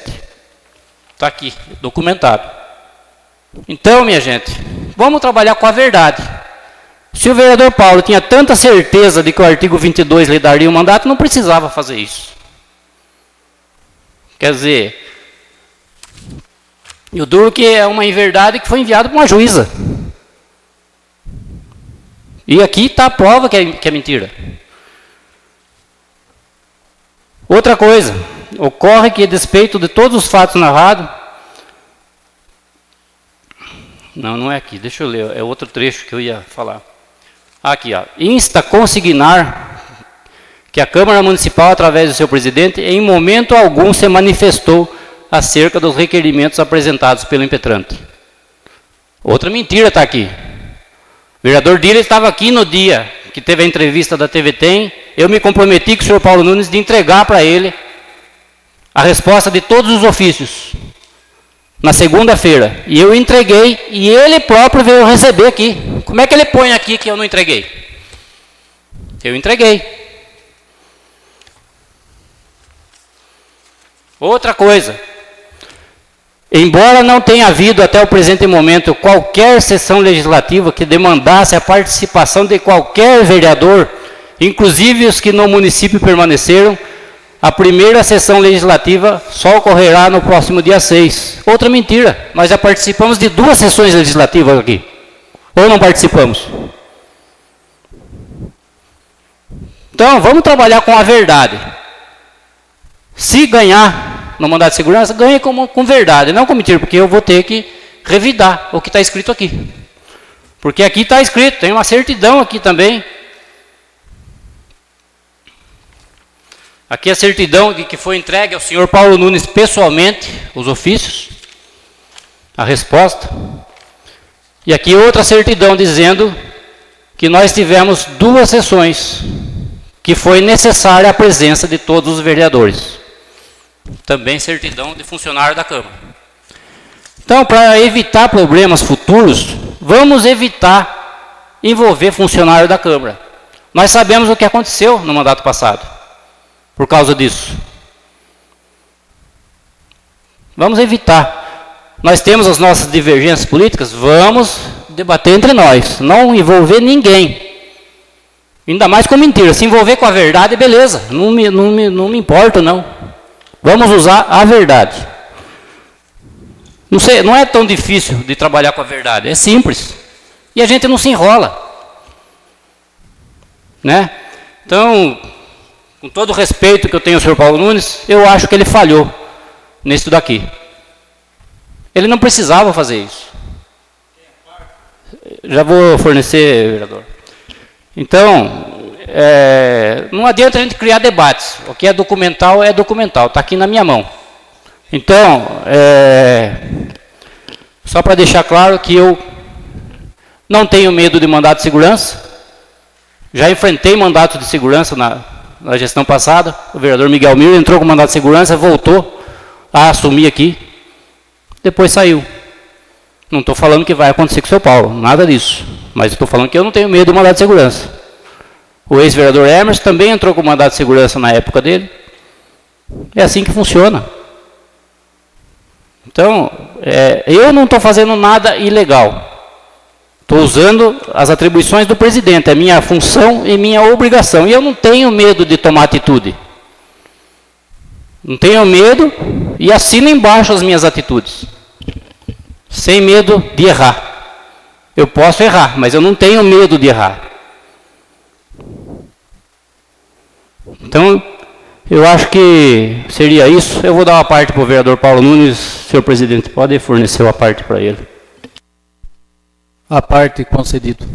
Está aqui, documentado. Então, minha gente, vamos trabalhar com a verdade. Se o vereador Paulo tinha tanta certeza de que o artigo 22 lhe daria o mandato, não precisava fazer isso. Quer dizer, e o duro que é uma inverdade que foi enviado para uma juíza. E aqui está a prova que é mentira. Outra coisa, ocorre que, a despeito de todos os fatos narrados, não é aqui, deixa eu ler, é outro trecho que eu ia falar. Aqui, ó, insta a consignar que a Câmara Municipal, através do seu presidente, em momento algum se manifestou acerca dos requerimentos apresentados pelo impetrante. Outra mentira está aqui. O vereador Dila estava aqui no dia que teve a entrevista da TV Tem. Eu me comprometi com o senhor Paulo Nunes de entregar para ele a resposta de todos os ofícios na segunda-feira. E eu entreguei e ele próprio veio receber aqui. Como é que ele põe aqui que eu não entreguei? Eu entreguei. Outra coisa. Embora não tenha havido até o presente momento qualquer sessão legislativa que demandasse a participação de qualquer vereador, inclusive os que no município permaneceram, a primeira sessão legislativa só ocorrerá no próximo dia 6. Outra mentira, nós já participamos de 2 sessões legislativas aqui. Ou não participamos? Então, vamos trabalhar com a verdade. Se ganhar no mandato de segurança, ganhe com verdade, não com mentira, porque eu vou ter que revidar o que está escrito aqui. Porque aqui está escrito, tem uma certidão aqui também. Aqui a certidão de que foi entregue ao senhor Paulo Nunes pessoalmente, os ofícios, a resposta. E aqui outra certidão dizendo que nós tivemos 2 sessões, que foi necessária a presença de todos os vereadores. Também certidão de funcionário da Câmara. Então, para evitar problemas futuros, vamos evitar envolver funcionário da Câmara. Nós sabemos o que aconteceu no mandato passado, por causa disso. Vamos evitar. Nós temos as nossas divergências políticas, vamos debater entre nós, não envolver ninguém. Ainda mais com mentira. Se envolver com a verdade, beleza, não me importa, não. Vamos usar a verdade. Não sei, não é tão difícil de trabalhar com a verdade, é simples. E a gente não se enrola. Né? Então, com todo o respeito que eu tenho ao senhor Paulo Nunes, eu acho que ele falhou nisso daqui. Ele não precisava fazer isso. Já vou fornecer, vereador. Então, não adianta a gente criar debates. O que é documental, está aqui na minha mão. Então, só para deixar claro que eu não tenho medo de mandato de segurança. Já enfrentei mandato de segurança na gestão passada. O vereador Miguel Mir entrou com mandato de segurança, voltou a assumir aqui. Depois saiu. Não estou falando que vai acontecer com o seu Paulo, nada disso. Mas estou falando que eu não tenho medo do mandato de segurança. O ex-vereador Emerson também entrou com mandato de segurança na época dele. É assim que funciona. Então, eu não estou fazendo nada ilegal. Estou usando as atribuições do presidente, é minha função e minha obrigação. E eu não tenho medo de tomar atitude. Não tenho medo e assino embaixo as minhas atitudes. Sem medo de errar. Eu posso errar, mas eu não tenho medo de errar. Então, eu acho que seria isso. Eu vou dar uma parte para o vereador Paulo Nunes. Senhor presidente, pode fornecer uma parte para ele. A parte concedido.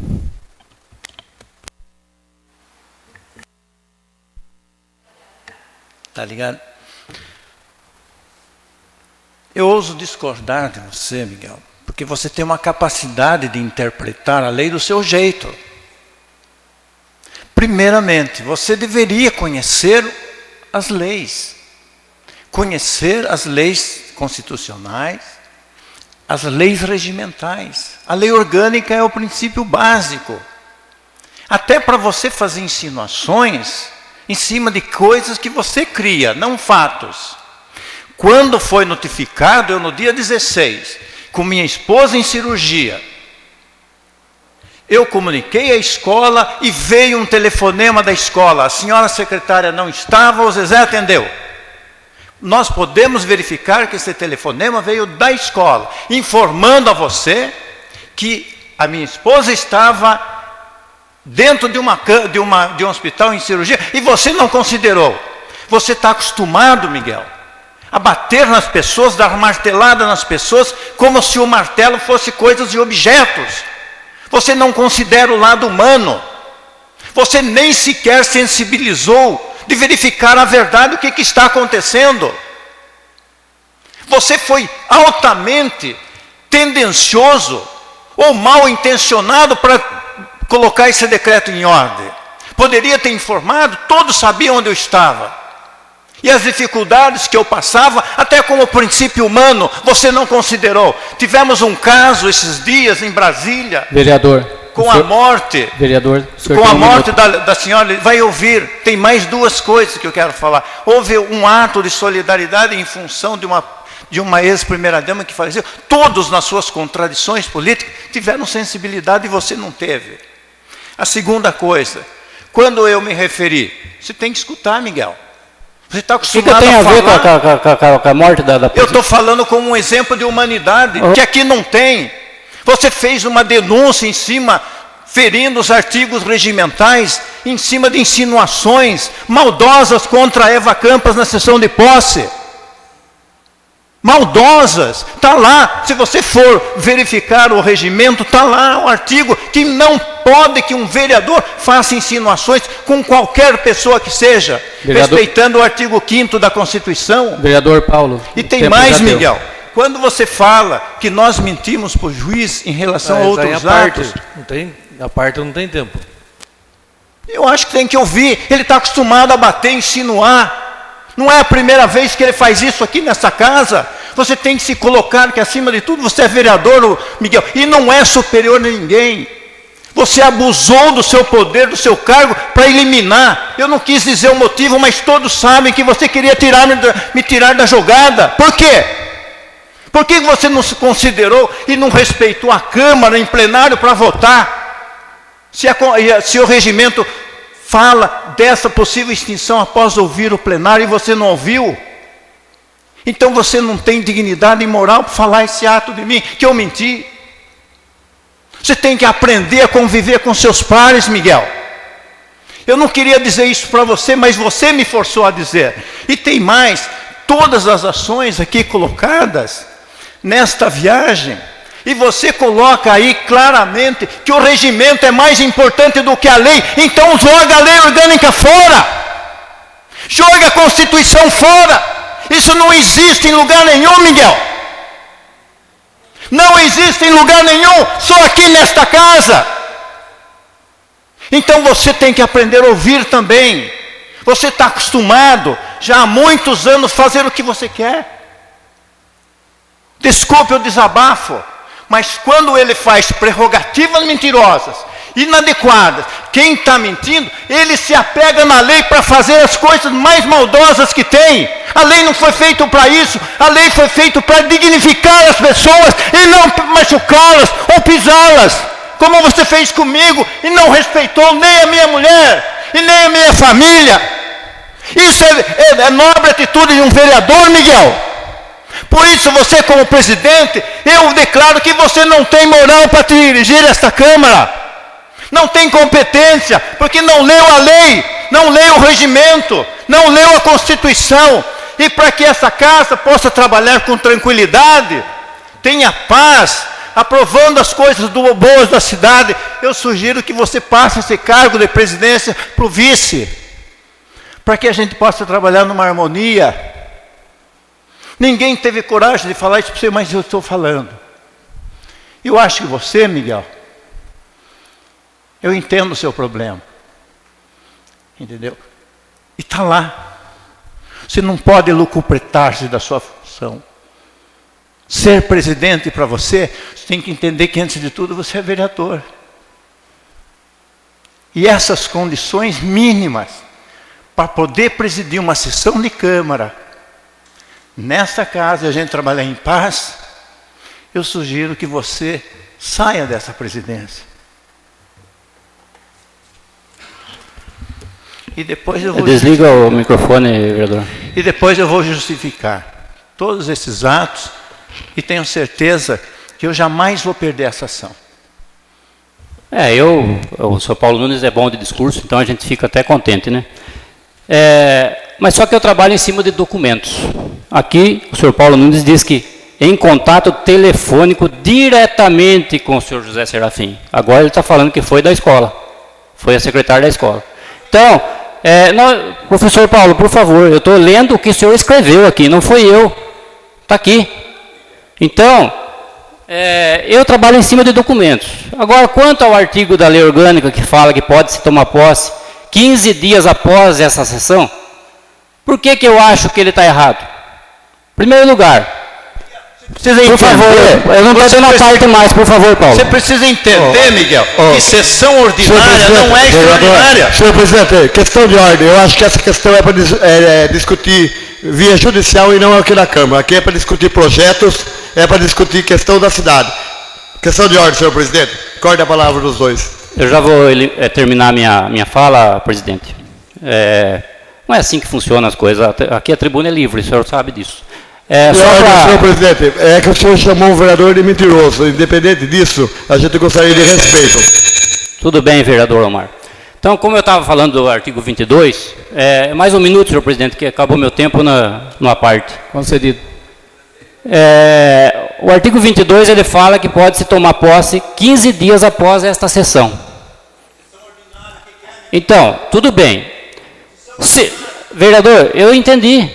Tá ligado? Eu ouso discordar de você, Miguel, porque você tem uma capacidade de interpretar a lei do seu jeito. Primeiramente, você deveria conhecer as leis. Conhecer as leis constitucionais, as leis regimentais. A lei orgânica é o princípio básico. Até para você fazer insinuações em cima de coisas que você cria, não fatos. Quando foi notificado, eu no dia 16, com minha esposa em cirurgia, eu comuniquei à escola e veio um telefonema da escola. A senhora secretária não estava, o Zezé atendeu. Nós podemos verificar que esse telefonema veio da escola, informando a você que a minha esposa estava dentro de um hospital em cirurgia e você não considerou. Você está acostumado, Miguel, a bater nas pessoas, dar martelada nas pessoas, como se o martelo fosse coisas e objetos. Você não considera o lado humano. Você nem sequer sensibilizou de verificar a verdade, o que está acontecendo. Você foi altamente tendencioso ou mal intencionado para colocar esse decreto em ordem. Poderia ter informado, todos sabiam onde eu estava. E as dificuldades que eu passava, até como princípio humano, você não considerou. Tivemos um caso esses dias em Brasília. Vereador. Com a morte. Vereador. Com a morte da senhora, vai ouvir, tem mais duas coisas que eu quero falar. Houve um ato de solidariedade em função de uma ex-primeira-dama que faleceu. Todos, nas suas contradições políticas, tiveram sensibilidade e você não teve. A segunda coisa, quando eu me referi, você tem que escutar, Miguel. Você está acostumado a falar... O que tem a ver com a morte da Eu estou falando como um exemplo de humanidade, que aqui não tem. Você fez uma denúncia em cima, ferindo os artigos regimentais, em cima de insinuações maldosas contra a Eva Campas na sessão de posse. Maldosas, está lá. Se você for verificar o regimento, está lá o artigo que não pode que um vereador faça insinuações com qualquer pessoa que seja, vereador, respeitando o artigo 5º da Constituição. Vereador Paulo. E tem mais, Miguel. Quando você fala que nós mentimos para o juiz em relação a outros atos... A parte não tem tempo. Eu acho que tem que ouvir. Ele está acostumado a bater, insinuar. Não é a primeira vez que ele faz isso aqui nessa casa. Você tem que se colocar que, acima de tudo, você é vereador, Miguel, e não é superior a ninguém. Você abusou do seu poder, do seu cargo, para eliminar. Eu não quis dizer o motivo, mas todos sabem que você queria me tirar da jogada. Por quê? Por que você não se considerou e não respeitou a Câmara em plenário para votar? Se o regimento fala dessa possível extinção após ouvir o plenário e você não ouviu, então você não tem dignidade e moral para falar esse ato de mim, que eu menti. Você tem que aprender a conviver com seus pares, Miguel. Eu não queria dizer isso para você, mas você me forçou a dizer. E tem mais, todas as ações aqui colocadas nesta viagem, e você coloca aí claramente que o regimento é mais importante do que a lei, então joga a lei orgânica fora, joga a Constituição fora. Isso não existe em lugar nenhum, Miguel. Não existe em lugar nenhum, só aqui nesta casa. Então você tem que aprender a ouvir também. Você está acostumado já há muitos anos fazer o que você quer. Desculpe o desabafo, mas quando ele faz prerrogativas mentirosas, inadequadas, quem está mentindo, ele se apega na lei para fazer as coisas mais maldosas que tem. A lei não foi feita para isso, a lei foi feita para dignificar as pessoas e não machucá-las ou pisá-las, como você fez comigo e não respeitou nem a minha mulher e nem a minha família. Isso é nobre atitude de um vereador, Miguel. Por isso você, como presidente, eu declaro que você não tem moral para dirigir esta Câmara. Não tem competência, porque não leu a lei, não leu o regimento, não leu a Constituição. E para que essa casa possa trabalhar com tranquilidade, tenha paz, aprovando as coisas boas da cidade, eu sugiro que você passe esse cargo de presidência para o vice, para que a gente possa trabalhar numa harmonia. Ninguém teve coragem de falar isso para você, mas eu estou falando. Eu acho que você, Miguel, eu entendo o seu problema, entendeu? E está lá. Você não pode lucupletar-se da sua função. Ser presidente para você tem que entender que, antes de tudo, você é vereador. E essas condições mínimas para poder presidir uma sessão de Câmara, nesta casa, a gente trabalhar em paz, eu sugiro que você saia dessa presidência. E depois eu vou desliga o microfone, vereador. E depois eu vou justificar todos esses atos e tenho certeza que eu jamais vou perder essa ação. O senhor Paulo Nunes é bom de discurso, então a gente fica até contente, né? Mas só que eu trabalho em cima de documentos. Aqui o senhor Paulo Nunes diz que em contato telefônico diretamente com o senhor José Serafim. Agora ele está falando que foi da escola, foi a secretária da escola. Então, professor Paulo, por favor, eu estou lendo o que o senhor escreveu aqui, não foi eu. Está aqui. Então, eu trabalho em cima de documentos. Agora, quanto ao artigo da lei orgânica que fala que pode-se tomar posse 15 dias após essa sessão, por que eu acho que ele está errado? Em primeiro lugar, por favor, eu não estou dando a parte mais, por favor, Paulo. Você precisa entender, Miguel, que sessão ordinária não é extraordinária. Senhor presidente, questão de ordem. Eu acho que essa questão é para discutir via judicial e não aqui na Câmara. Aqui é para discutir projetos, é para discutir questão da cidade. Questão de ordem, senhor presidente. Corte a palavra dos dois. Eu já vou terminar minha fala, presidente. Não é assim que funcionam as coisas. Aqui a tribuna é livre, o senhor sabe disso. Senhor presidente, é que o senhor chamou um vereador de mentiroso. Independente disso, a gente gostaria de respeito. Tudo bem, vereador Omar. Então, como eu estava falando do artigo 22, mais um minuto, senhor presidente, que acabou meu tempo numa parte. Concedido. O artigo 22, ele fala que pode se tomar posse 15 dias após esta sessão. Então, tudo bem. Vereador, eu entendi.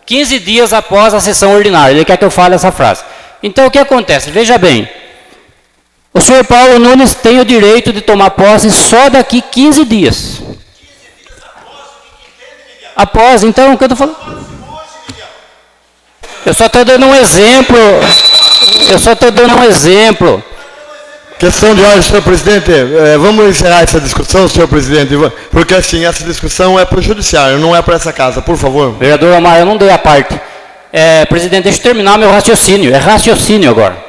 15 dias após a sessão ordinária. Ele quer que eu fale essa frase. Então, o que acontece? Veja bem. O senhor Paulo Nunes tem o direito de tomar posse só daqui 15 dias. Após, então, o que eu estou falando? Eu só estou dando um exemplo. Questão de ordem, senhor presidente. Vamos encerrar essa discussão, senhor presidente, porque assim, essa discussão é para o judiciário, não é para essa casa, por favor. Vereador Omar, eu não dei a parte. Presidente, deixa eu terminar meu raciocínio. É raciocínio agora.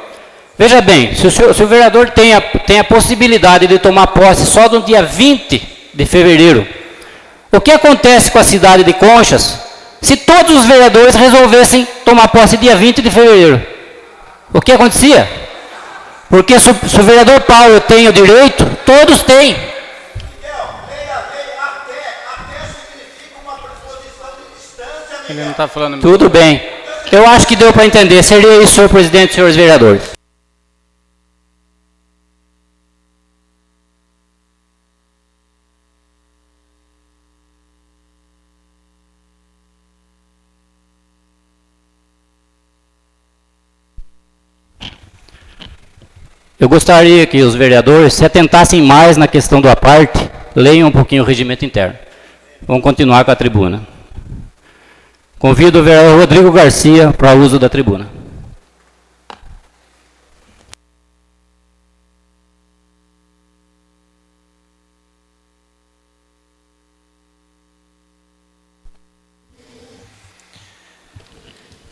Veja bem, se o vereador tem a possibilidade de tomar posse só no dia 20 de fevereiro, o que acontece com a cidade de Conchas se todos os vereadores resolvessem tomar posse dia 20 de fevereiro? O que acontecia? Porque se o vereador Paulo tem o direito, todos têm. Ele não está falando. Tudo bem. Eu acho que deu para entender. Seria isso, senhor presidente e senhores vereadores. Eu gostaria que os vereadores se atentassem mais na questão do aparte, leiam um pouquinho o regimento interno. Vamos continuar com a tribuna. Convido o vereador Rodrigo Garcia para o uso da tribuna.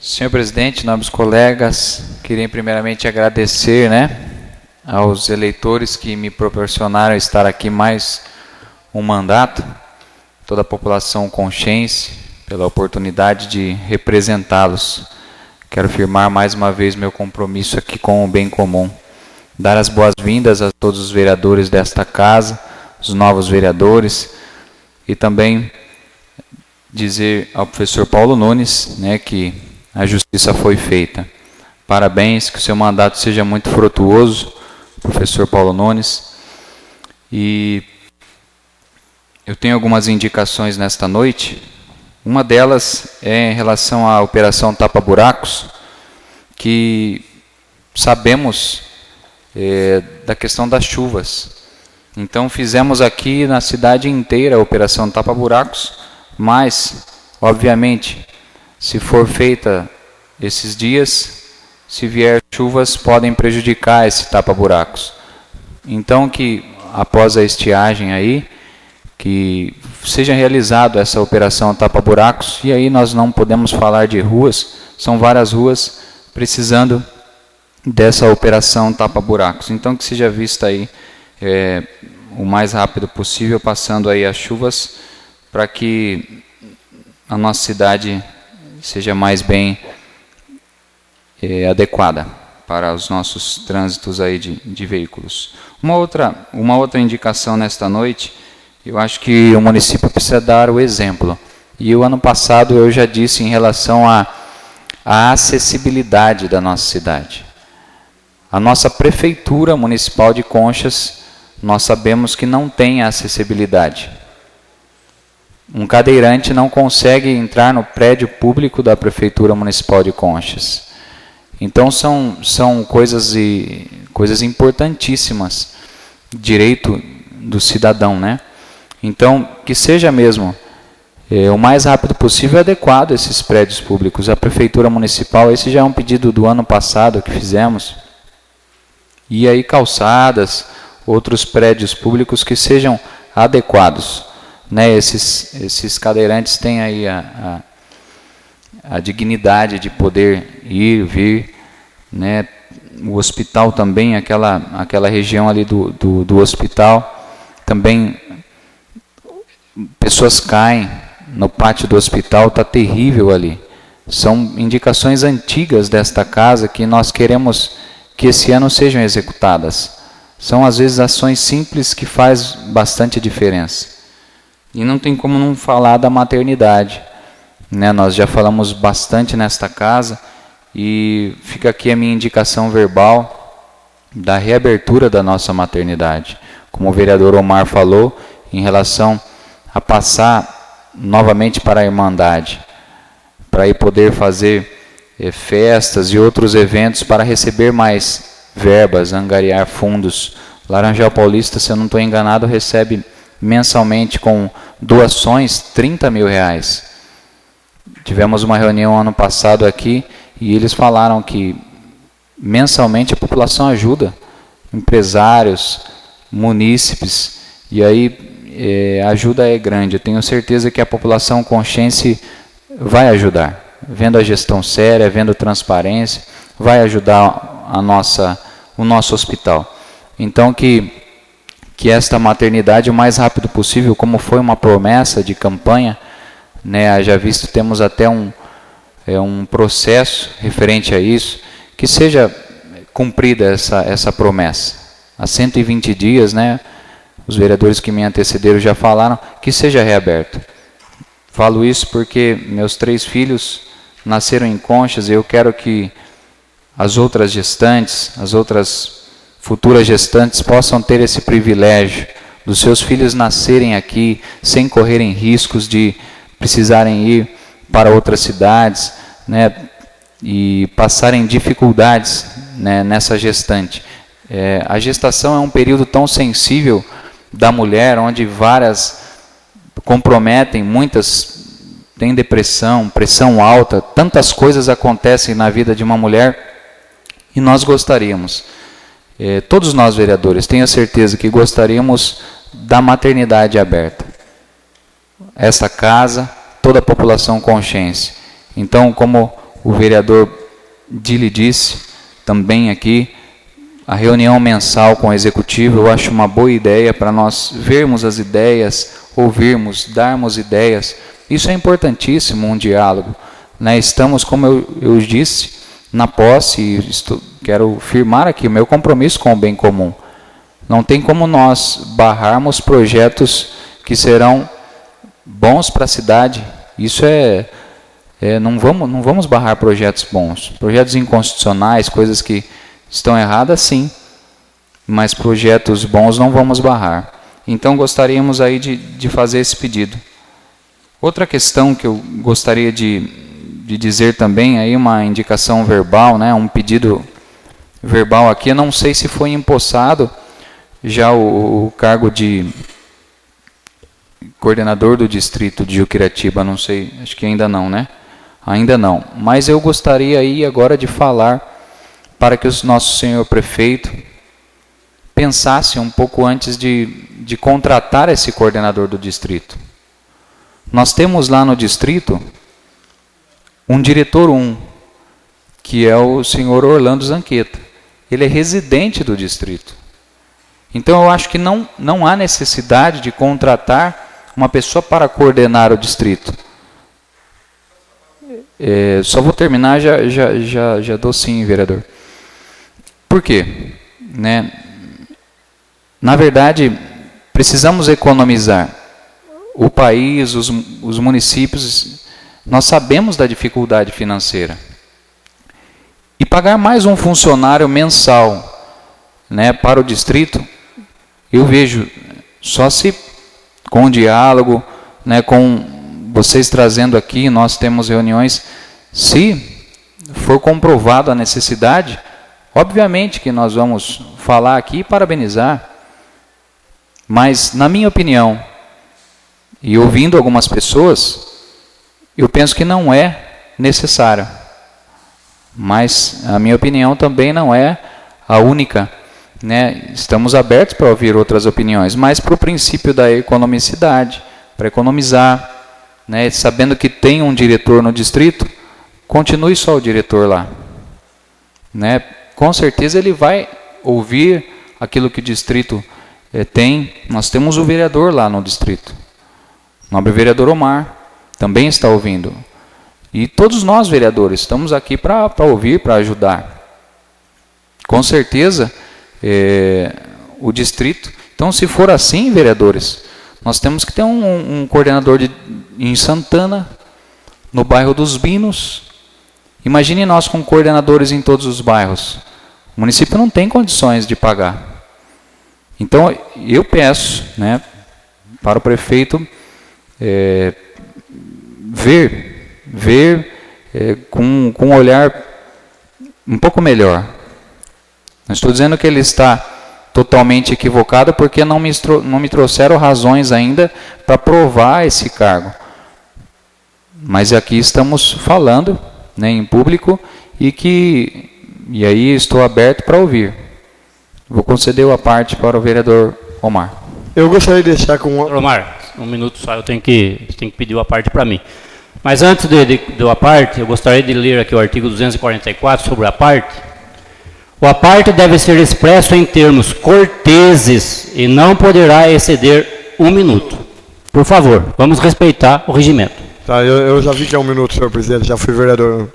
Senhor presidente, nobres colegas, queria primeiramente agradecer, aos eleitores que me proporcionaram estar aqui mais um mandato, toda a população conchense, pela oportunidade de representá-los. Quero firmar mais uma vez meu compromisso aqui com o bem comum. Dar as boas-vindas a todos os vereadores desta casa, os novos vereadores, e também dizer ao professor Paulo Nunes, que a justiça foi feita. Parabéns, que o seu mandato seja muito frutuoso, professor Paulo Nunes. E eu tenho algumas indicações nesta noite. Uma delas é em relação à operação Tapa Buracos, que sabemos da questão das chuvas. Então fizemos aqui na cidade inteira a operação Tapa Buracos, mas, obviamente, se for feita esses dias, se vier chuvas, podem prejudicar esse tapa-buracos. Então, que após a estiagem aí, que seja realizada essa operação tapa-buracos, e aí nós não podemos falar de ruas, são várias ruas precisando dessa operação tapa-buracos. Então, que seja vista aí o mais rápido possível, passando aí as chuvas, para que a nossa cidade seja mais bem adequada para os nossos trânsitos aí de veículos. Uma outra indicação nesta noite, eu acho que o município precisa dar o exemplo. E o ano passado eu já disse em relação à acessibilidade da nossa cidade. A nossa prefeitura municipal de Conchas, nós sabemos que não tem acessibilidade. Um cadeirante não consegue entrar no prédio público da prefeitura municipal de Conchas. Então são coisas importantíssimas, direito do cidadão, Então, que seja mesmo o mais rápido possível adequado esses prédios públicos. A prefeitura municipal, esse já é um pedido do ano passado que fizemos. E aí calçadas, outros prédios públicos que sejam adequados. Esses cadeirantes têm aí a dignidade de poder ir, vir, o hospital também, aquela região ali do hospital, também pessoas caem no pátio do hospital, está terrível ali. São indicações antigas desta casa que nós queremos que esse ano sejam executadas. São às vezes ações simples que faz bastante diferença. E não tem como não falar da maternidade. Nós já falamos bastante nesta casa e fica aqui a minha indicação verbal da reabertura da nossa maternidade. Como o vereador Omar falou, em relação a passar novamente para a Irmandade, para aí poder fazer festas e outros eventos para receber mais verbas, angariar fundos. Laranjal Paulista, se eu não estou enganado, recebe mensalmente com doações 30 mil reais. Tivemos uma reunião ano passado aqui e eles falaram que mensalmente a população ajuda. empresários, munícipes, e aí a ajuda é grande. Eu tenho certeza que a população consciente vai ajudar, vendo a gestão séria, vendo transparência, vai ajudar o nosso hospital. Então que esta maternidade o mais rápido possível, como foi uma promessa de campanha, né, já visto, temos até um processo referente a isso, que seja cumprida essa promessa. Há 120 dias, né, os vereadores que me antecederam já falaram, que seja reaberto. Falo isso porque meus 3 filhos nasceram em Conchas e eu quero que as outras gestantes, as outras futuras gestantes possam ter esse privilégio dos seus filhos nascerem aqui sem correrem riscos de precisarem ir para outras cidades, né, e passarem dificuldades, né, nessa gestante. A gestação é um período tão sensível da mulher, onde várias comprometem, muitas têm depressão, pressão alta, tantas coisas acontecem na vida de uma mulher, e nós gostaríamos, todos nós vereadores, tenho certeza que gostaríamos da maternidade aberta. Essa casa, toda a população consciente. Então, como o vereador Dili disse, também aqui, a reunião mensal com o executivo, eu acho uma boa ideia para nós vermos as ideias, ouvirmos, darmos ideias. Isso é importantíssimo, um diálogo, né? Estamos, como eu disse, na posse, e quero firmar aqui o meu compromisso com o bem comum. Não tem como nós barrarmos projetos que serão bons para a cidade. Isso não vamos barrar projetos bons. Projetos inconstitucionais, coisas que estão erradas, sim. Mas projetos bons não vamos barrar. Então gostaríamos aí de fazer esse pedido. Outra questão que eu gostaria de dizer também, aí uma indicação verbal, né, um pedido verbal aqui, eu não sei se foi empossado já o cargo de coordenador do distrito de Juquiratiba, não sei, acho que ainda não, né? Ainda não. Mas eu gostaria aí agora de falar para que o nosso senhor prefeito pensasse um pouco antes de contratar esse coordenador do distrito. Nós temos lá no distrito um diretor 1, que é o senhor Orlando Zanqueta. Ele é residente do distrito. Então eu acho que não há necessidade de contratar uma pessoa para coordenar o distrito. Só vou terminar, já dou sim, vereador. Por quê? Né? Na verdade, precisamos economizar. O país, os municípios, nós sabemos da dificuldade financeira. E pagar mais um funcionário mensal, né, para o distrito, eu vejo só se com diálogo, né, com vocês trazendo aqui, nós temos reuniões, se for comprovado a necessidade, obviamente que nós vamos falar aqui e parabenizar. Mas, na minha opinião, e ouvindo algumas pessoas, eu penso que não é necessário. Mas a minha opinião também não é a única, né? Estamos abertos para ouvir outras opiniões, mas para o princípio da economicidade, para economizar, né? Sabendo que tem um diretor no distrito, continue só o diretor lá, né? Com certeza ele vai ouvir aquilo que o distrito tem. Nós temos o vereador lá no distrito, o nobre vereador Omar, também está ouvindo. E todos nós, vereadores, estamos aqui para ouvir, para ajudar. Com certeza, o distrito... Então, se for assim, vereadores, nós temos que ter um coordenador em Santana, no bairro dos Binos. Imagine nós com coordenadores em todos os bairros. O município não tem condições de pagar. Então, eu peço, né, para o prefeito ver com um olhar um pouco melhor. Não estou dizendo que ele está totalmente equivocado, porque não me trouxeram razões ainda para provar esse cargo. Mas aqui estamos falando, né, em público, e aí estou aberto para ouvir. Vou conceder a parte para o vereador Omar. Eu gostaria de deixar com... Omar, um minuto só, você tem que pedir a parte para mim. Mas antes do a parte, eu gostaria de ler aqui o artigo 244 sobre a parte. O a parte deve ser expresso em termos corteses e não poderá exceder 1 minuto. Por favor, vamos respeitar o regimento. Tá, eu já vi que é 1 minuto, senhor presidente, já fui vereador.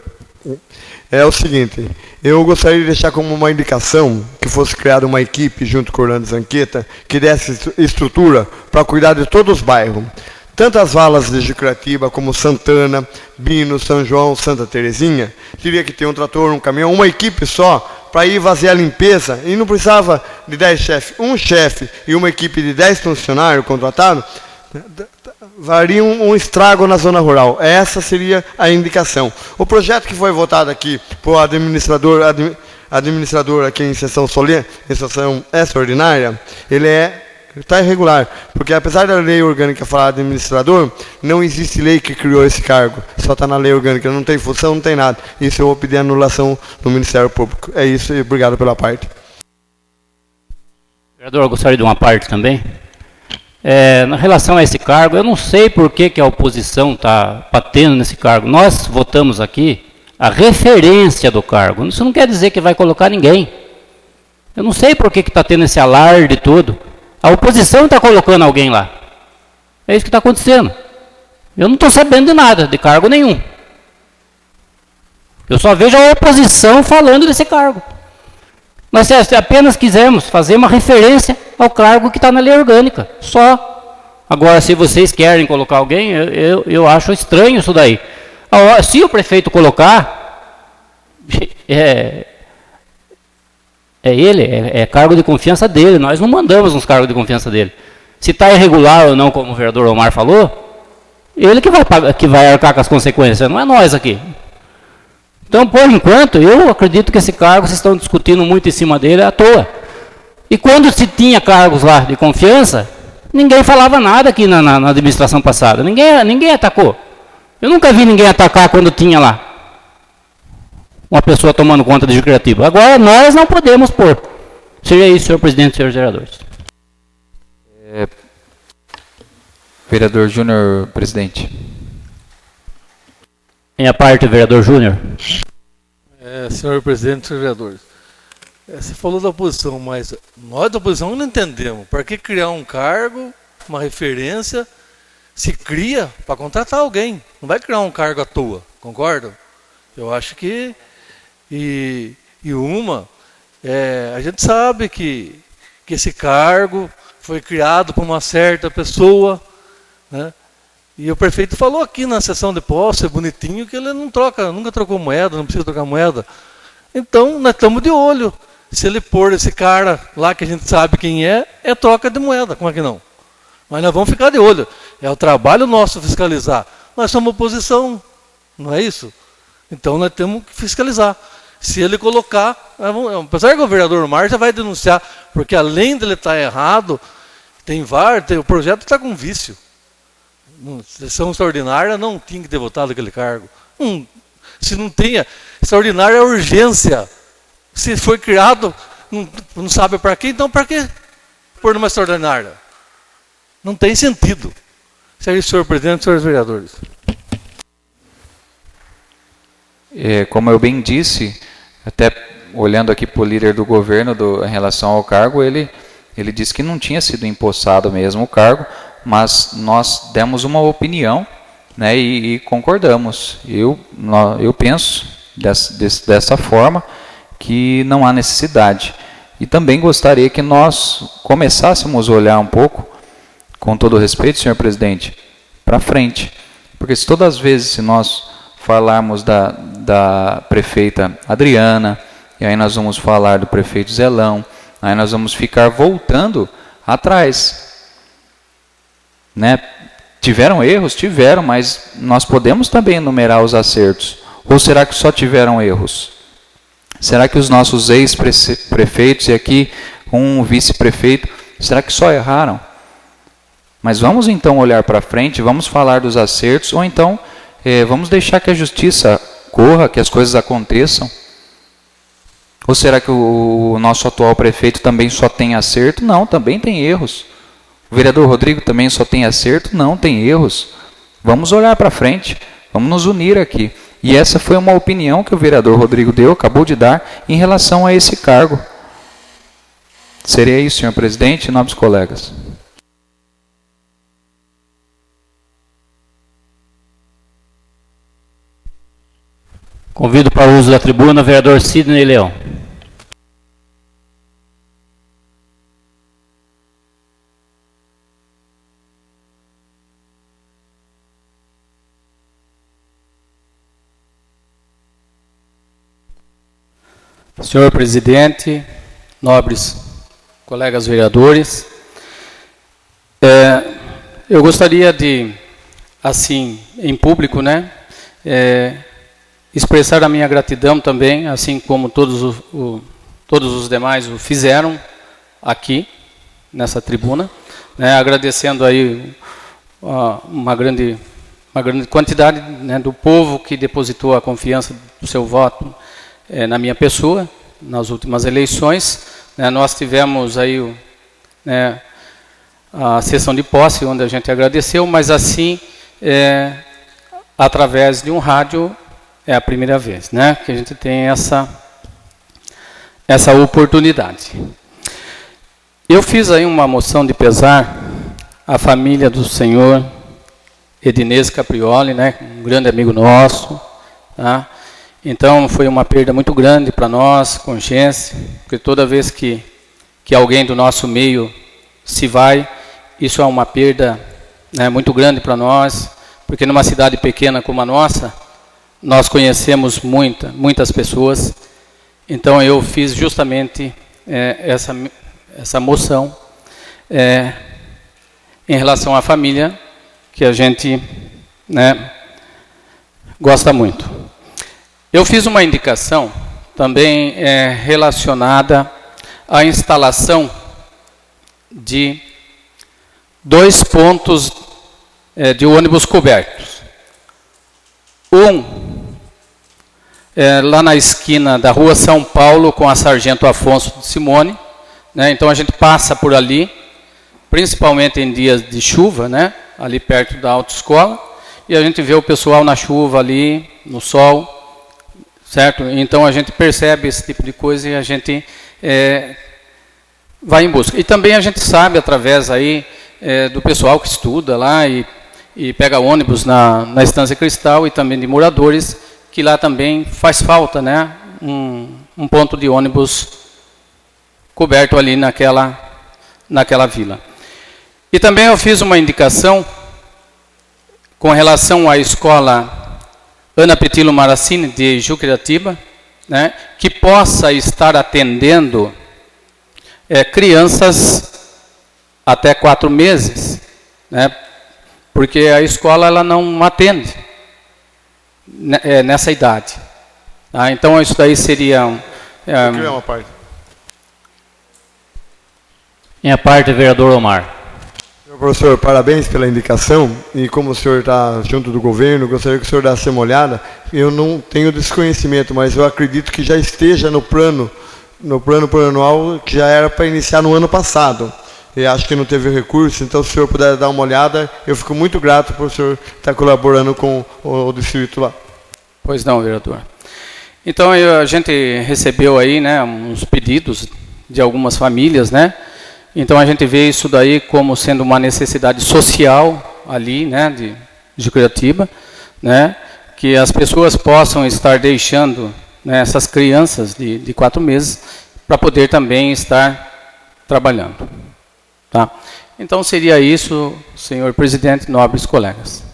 É o seguinte, eu gostaria de deixar como uma indicação que fosse criada uma equipe junto com o Orlando Zanqueta que desse estrutura para cuidar de todos os bairros. Tanto as valas de Jucuratiba como Santana, Bino, São João, Santa Terezinha, teria que ter um trator, um caminhão, uma equipe só para ir fazer a limpeza, e não precisava de 10 chefes. Um chefe e uma equipe de 10 funcionários contratados, varia um estrago na zona rural. Essa seria a indicação. O projeto que foi votado aqui por administrador aqui em sessão solene, em sessão extraordinária, ele está irregular, porque apesar da lei orgânica falar administrador, não existe lei que criou esse cargo, só está na lei orgânica, não tem função, não tem nada. Isso eu vou pedir anulação no Ministério Público. É isso, e obrigado pela parte. Vereador, eu gostaria de uma parte também. Na relação a esse cargo, eu não sei por que a oposição está batendo nesse cargo. Nós votamos aqui a referência do cargo. Isso não quer dizer que vai colocar ninguém. Eu não sei por que está tendo esse alarde todo. A oposição está colocando alguém lá. É isso que está acontecendo. Eu não estou sabendo de nada, de cargo nenhum. Eu só vejo a oposição falando desse cargo. Nós apenas quisemos fazer uma referência ao cargo que está na lei orgânica. Só. Agora, se vocês querem colocar alguém, eu acho estranho isso daí. Se o prefeito colocar, é cargo de confiança dele, nós não mandamos uns cargos de confiança dele. Se está irregular ou não, como o vereador Omar falou, ele que vai arcar com as consequências, não é nós aqui. Então, por enquanto, eu acredito que esse cargo, vocês estão discutindo muito em cima dele à toa. E quando se tinha cargos lá de confiança, ninguém falava nada aqui na administração passada, ninguém atacou. Eu nunca vi ninguém atacar quando tinha lá uma pessoa tomando conta de Jucuratiba. Agora nós não podemos pôr. Seria isso, senhor presidente e senhores vereadores. Vereador Júnior, presidente. Minha parte, vereador Júnior. Senhor presidente e senhores vereadores. Você falou da oposição, mas nós da oposição não entendemos. Para que criar um cargo, uma referência, se cria para contratar alguém. Não vai criar um cargo à toa, concordam? Eu acho que... a gente sabe que esse cargo foi criado por uma certa pessoa, né? E o prefeito falou aqui na sessão de posse, bonitinho, que ele nunca trocou moeda, não precisa trocar moeda. Então, nós estamos de olho. Se ele pôr esse cara lá, que a gente sabe quem é troca de moeda, como é que não? Mas nós vamos ficar de olho. É o trabalho nosso fiscalizar. Nós somos oposição, não é isso? Então, nós temos que fiscalizar. Se ele colocar, apesar que o vereador Omar já vai denunciar, porque além de ele estar errado, o projeto está com vício. Sessão extraordinária não tinha que ter votado aquele cargo. Se não tenha, extraordinária é urgência. Se foi criado, não sabe para quê, então para que pôr numa extraordinária? Não tem sentido. Senhor presidente, senhores vereadores. Como eu bem disse, até olhando aqui para o líder do governo em relação ao cargo, ele disse que não tinha sido empossado mesmo o cargo, mas nós demos uma opinião, né, e concordamos. Eu penso dessa forma que não há necessidade. E também gostaria que nós começássemos a olhar um pouco, com todo respeito, senhor presidente, para frente. Porque se todas as vezes, se nós falarmos da prefeita Adriana, e aí nós vamos falar do prefeito Zelão, aí nós vamos ficar voltando atrás. Né? Tiveram erros? Tiveram, mas nós podemos também enumerar os acertos. Ou será que só tiveram erros? Será que os nossos ex-prefeitos e aqui um vice-prefeito, será que só erraram? Mas vamos então olhar para frente, vamos falar dos acertos, ou então vamos deixar que a justiça corra, que as coisas aconteçam. Ou será que o nosso atual prefeito também só tem acerto? Não, também tem erros. O vereador Rodrigo também só tem acerto? Não, tem erros. Vamos olhar para frente, vamos nos unir aqui. E essa foi uma opinião que o vereador Rodrigo acabou de dar em relação a esse cargo. Seria isso, senhor presidente e nobres colegas. Convido para o uso da tribuna o vereador Sidney Leão. Senhor presidente, nobres colegas vereadores, eu gostaria de, assim, em público, né, expressar a minha gratidão também, assim como todos os demais o fizeram aqui, nessa tribuna, né, agradecendo aí uma grande quantidade, né, do povo que depositou a confiança do seu voto na minha pessoa, nas últimas eleições. Né, nós tivemos aí né, a sessão de posse, onde a gente agradeceu, mas assim, através de um rádio, é a primeira vez, né, que a gente tem essa oportunidade. Eu fiz aí uma moção de pesar à família do senhor Edinês Caprioli, né, um grande amigo nosso, tá? Então foi uma perda muito grande para nós, consciência, porque toda vez que alguém do nosso meio se vai, isso é uma perda, né, muito grande para nós, porque numa cidade pequena como a nossa, nós conhecemos muitas pessoas. Então eu fiz justamente essa moção em relação à família, que a gente, né, gosta muito. Eu fiz uma indicação também relacionada à instalação de 2 pontos de ônibus cobertos. Lá na esquina da Rua São Paulo com a Sargento Afonso de Simone, né? Então a gente passa por ali, principalmente em dias de chuva, né? Ali perto da autoescola, e a gente vê o pessoal na chuva ali, no sol, certo? Então a gente percebe esse tipo de coisa e a gente vai em busca. E também a gente sabe, através aí do pessoal que estuda lá e pega ônibus na Estância Cristal e também de moradores, que lá também faz falta, né, um ponto de ônibus coberto ali naquela vila. E também eu fiz uma indicação com relação à escola Ana Petilo Maracini, de Juquiratiba, né, que possa estar atendendo crianças até 4 meses, né, porque a escola ela não atende nessa idade. Tá? Então isso daí seria... uma parte. Minha parte, vereador Omar. Professor, parabéns pela indicação, e como o senhor está junto do governo, gostaria que o senhor desse uma olhada. Eu não tenho desconhecimento, mas eu acredito que já esteja no plano plurianual, que já era para iniciar no ano passado. E acho que não teve recurso, então se o senhor puder dar uma olhada, eu fico muito grato por o senhor estar colaborando com o distrito lá. Pois não, vereador. Então a gente recebeu aí, né, uns pedidos de algumas famílias, né? Então a gente vê isso daí como sendo uma necessidade social ali, né, de Juquiratiba, né, que as pessoas possam estar deixando, né, essas crianças de 4 meses para poder também estar trabalhando. Tá? Então seria isso, senhor presidente, nobres colegas.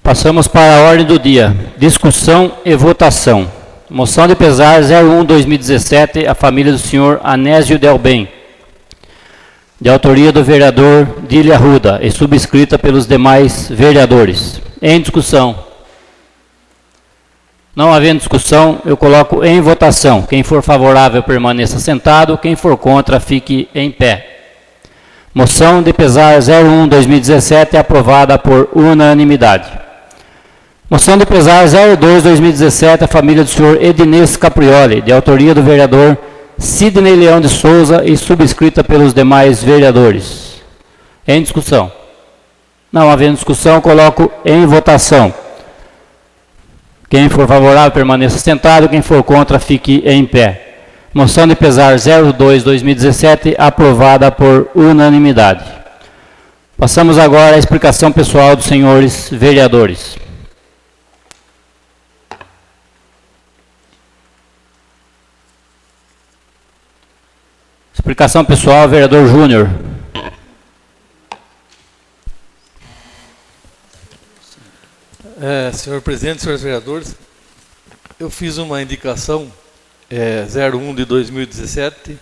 Passamos para a ordem do dia. Discussão e votação. Moção de pesar 01/2017, a família do senhor Anésio Delbem. De autoria do vereador Dília Arruda e subscrita pelos demais vereadores. Em discussão. Não havendo discussão, eu coloco em votação. Quem for favorável permaneça sentado, quem for contra fique em pé. Moção de pesar 01/2017 aprovada por unanimidade. Moção de pesar 02/2017, a família do senhor Edinês Caprioli, de autoria do vereador Sidney Leão de Souza e subscrita pelos demais vereadores. Em discussão? Não havendo discussão, coloco em votação. Quem for favorável, permaneça sentado. Quem for contra, fique em pé. Moção de pesar 02/2017, aprovada por unanimidade. Passamos agora à explicação pessoal dos senhores vereadores. Explicação pessoal, vereador Júnior. Senhor presidente, senhores vereadores, eu fiz uma indicação 01/2017,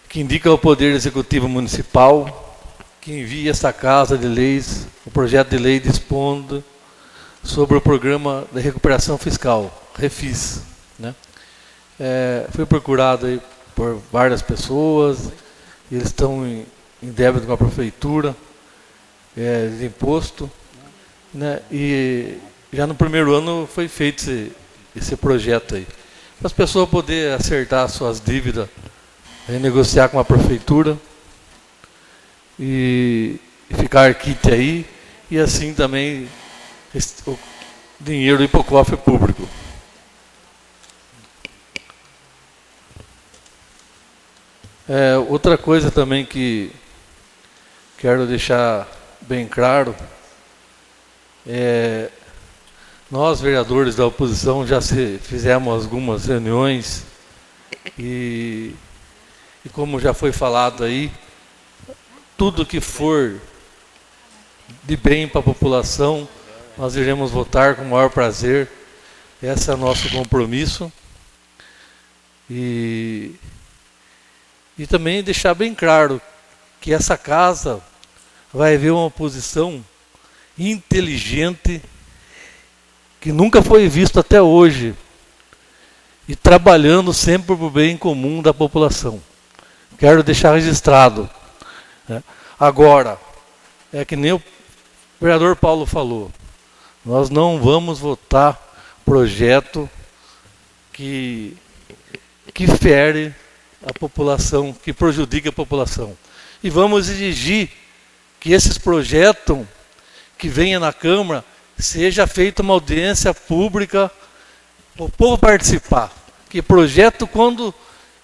que indica ao Poder Executivo Municipal que envie esta Casa de Leis o projeto de lei dispondo sobre o Programa de Recuperação Fiscal, REFIS. Né? Fui procurado aí por várias pessoas, eles estão em débito com a prefeitura, de imposto, né? E já no primeiro ano foi feito esse projeto aí, para as pessoas poderem acertar suas dívidas, renegociar com a prefeitura e ficar quite aí, e assim também o dinheiro ir para o cofre público. Outra coisa também que quero deixar bem claro, nós vereadores da oposição já fizemos algumas reuniões e como já foi falado aí, tudo que for de bem para a população, nós iremos votar com o maior prazer. Esse é o nosso compromisso. E também deixar bem claro que essa casa vai haver uma oposição inteligente que nunca foi visto até hoje e trabalhando sempre para o bem comum da população. Quero deixar registrado. Né? Agora, que nem o vereador Paulo falou, nós não vamos votar projeto que fere a população, que prejudica a população. E vamos exigir que esses projetos que venham na Câmara seja feita uma audiência pública para o povo participar. Que projeto, quando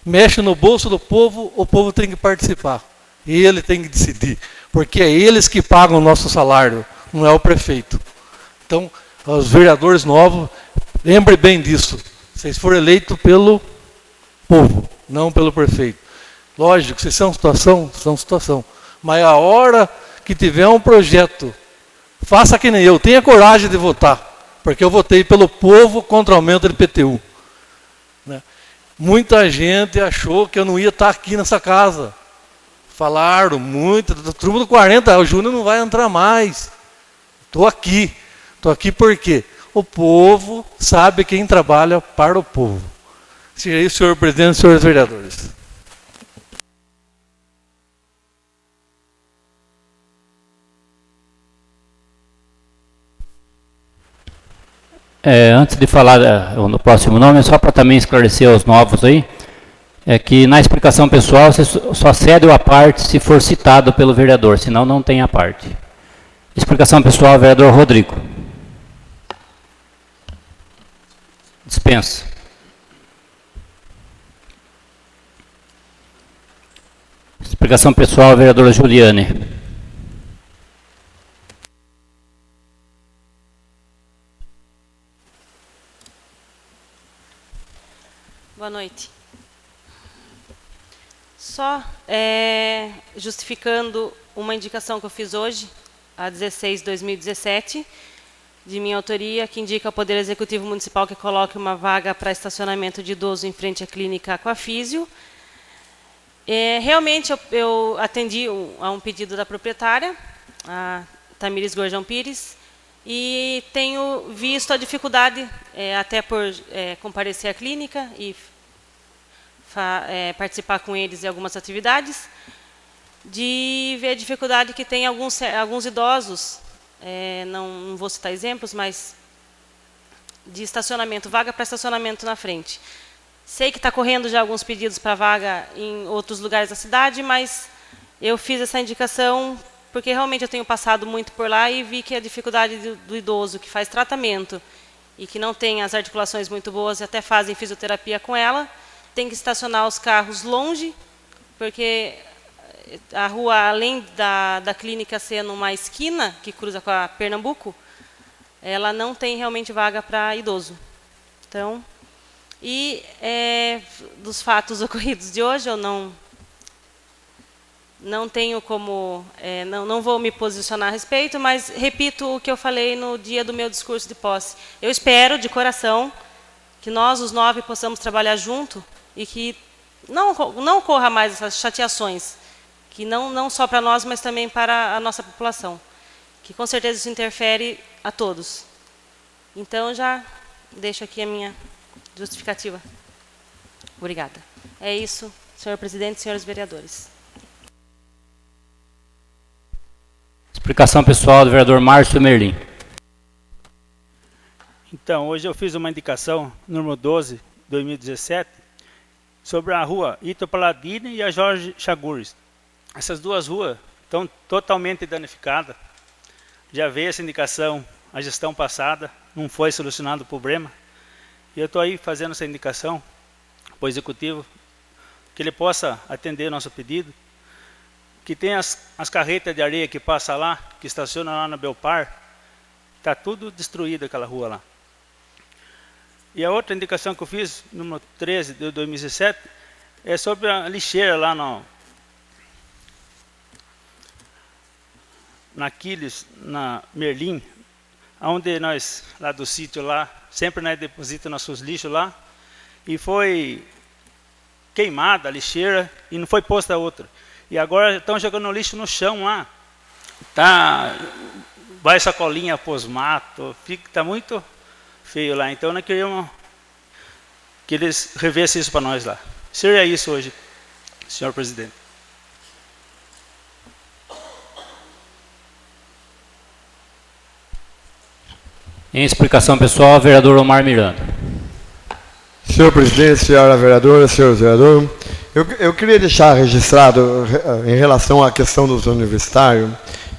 mexe no bolso do povo, o povo tem que participar. E ele tem que decidir. Porque é eles que pagam o nosso salário, não é o prefeito. Então, os vereadores novos, lembre bem disso. Vocês foram eleitos pelo povo, não pelo prefeito. Lógico, se são situação. Mas a hora que tiver um projeto, faça que nem eu, tenha coragem de votar, porque eu votei pelo povo contra o aumento do IPTU. Né? Muita gente achou que eu não ia estar aqui nessa casa. Falaram muito, turma do 40, o Júnior não vai entrar mais. Estou aqui. Estou aqui porque o povo sabe quem trabalha para o povo. Seja isso, senhor presidente e senhores vereadores. Antes de falar no próximo nome, só para também esclarecer aos novos aí, é que na explicação pessoal você só cede a parte se for citado pelo vereador, senão não tem a parte. Explicação pessoal, vereador Rodrigo. Dispensa. Explicação pessoal, vereadora Juliane. Boa noite. Só justificando uma indicação que eu fiz hoje, a 16/2017, de minha autoria, que indica ao Poder Executivo Municipal que coloque uma vaga para estacionamento de idoso em frente à clínica Aquafísio. Realmente eu atendi a um pedido da proprietária, a Tamires Gorjão Pires, e tenho visto a dificuldade, até por comparecer à clínica e participar com eles em algumas atividades, de ver a dificuldade que tem alguns idosos, não vou citar exemplos, mas de estacionamento, vaga para estacionamento na frente. Sei que está correndo já alguns pedidos para vaga em outros lugares da cidade, mas eu fiz essa indicação porque realmente eu tenho passado muito por lá e vi que a dificuldade do idoso que faz tratamento e que não tem as articulações muito boas e até fazem fisioterapia com ela, tem que estacionar os carros longe, porque a rua, além da clínica ser numa esquina que cruza com a Pernambuco, ela não tem realmente vaga para idoso. Então, dos fatos ocorridos de hoje, eu não tenho como, não vou me posicionar a respeito, mas repito o que eu falei no dia do meu discurso de posse. Eu espero, de coração, que nós, os 9, possamos trabalhar junto e que não ocorra mais essas chateações, que não só para nós, mas também para a nossa população, que com certeza isso interfere a todos. Então, já deixo aqui a minha justificativa. Obrigada. É isso, senhor presidente e senhores vereadores. Explicação pessoal do vereador Márcio Merlim. Então, hoje eu fiz uma indicação, número 12, 2017, sobre a rua Ito Paladini e a Jorge Chagures. Essas duas ruas estão totalmente danificadas. Já veio essa indicação a gestão passada, não foi solucionado o problema. E eu estou aí fazendo essa indicação para o Executivo, que ele possa atender nosso pedido, que tem as carretas de areia que passam lá, que estacionam lá no Belpar, está tudo destruído aquela rua lá. E a outra indicação que eu fiz, número 13 de 2017, é sobre a lixeira lá na Aquiles, na Merlim, onde nós, lá do sítio lá, sempre nós depositamos nossos lixos lá, e foi queimada a lixeira e não foi posta outra. E agora estão jogando lixo no chão lá. Vai sacolinha pós-mato, está muito feio lá. Então nós queríamos que eles revessem isso para nós lá. Seria isso hoje, senhor presidente. Em explicação pessoal, vereador Omar Miranda. Senhor presidente, senhora vereadora, senhor vereador, eu queria deixar registrado em relação à questão dos universitários.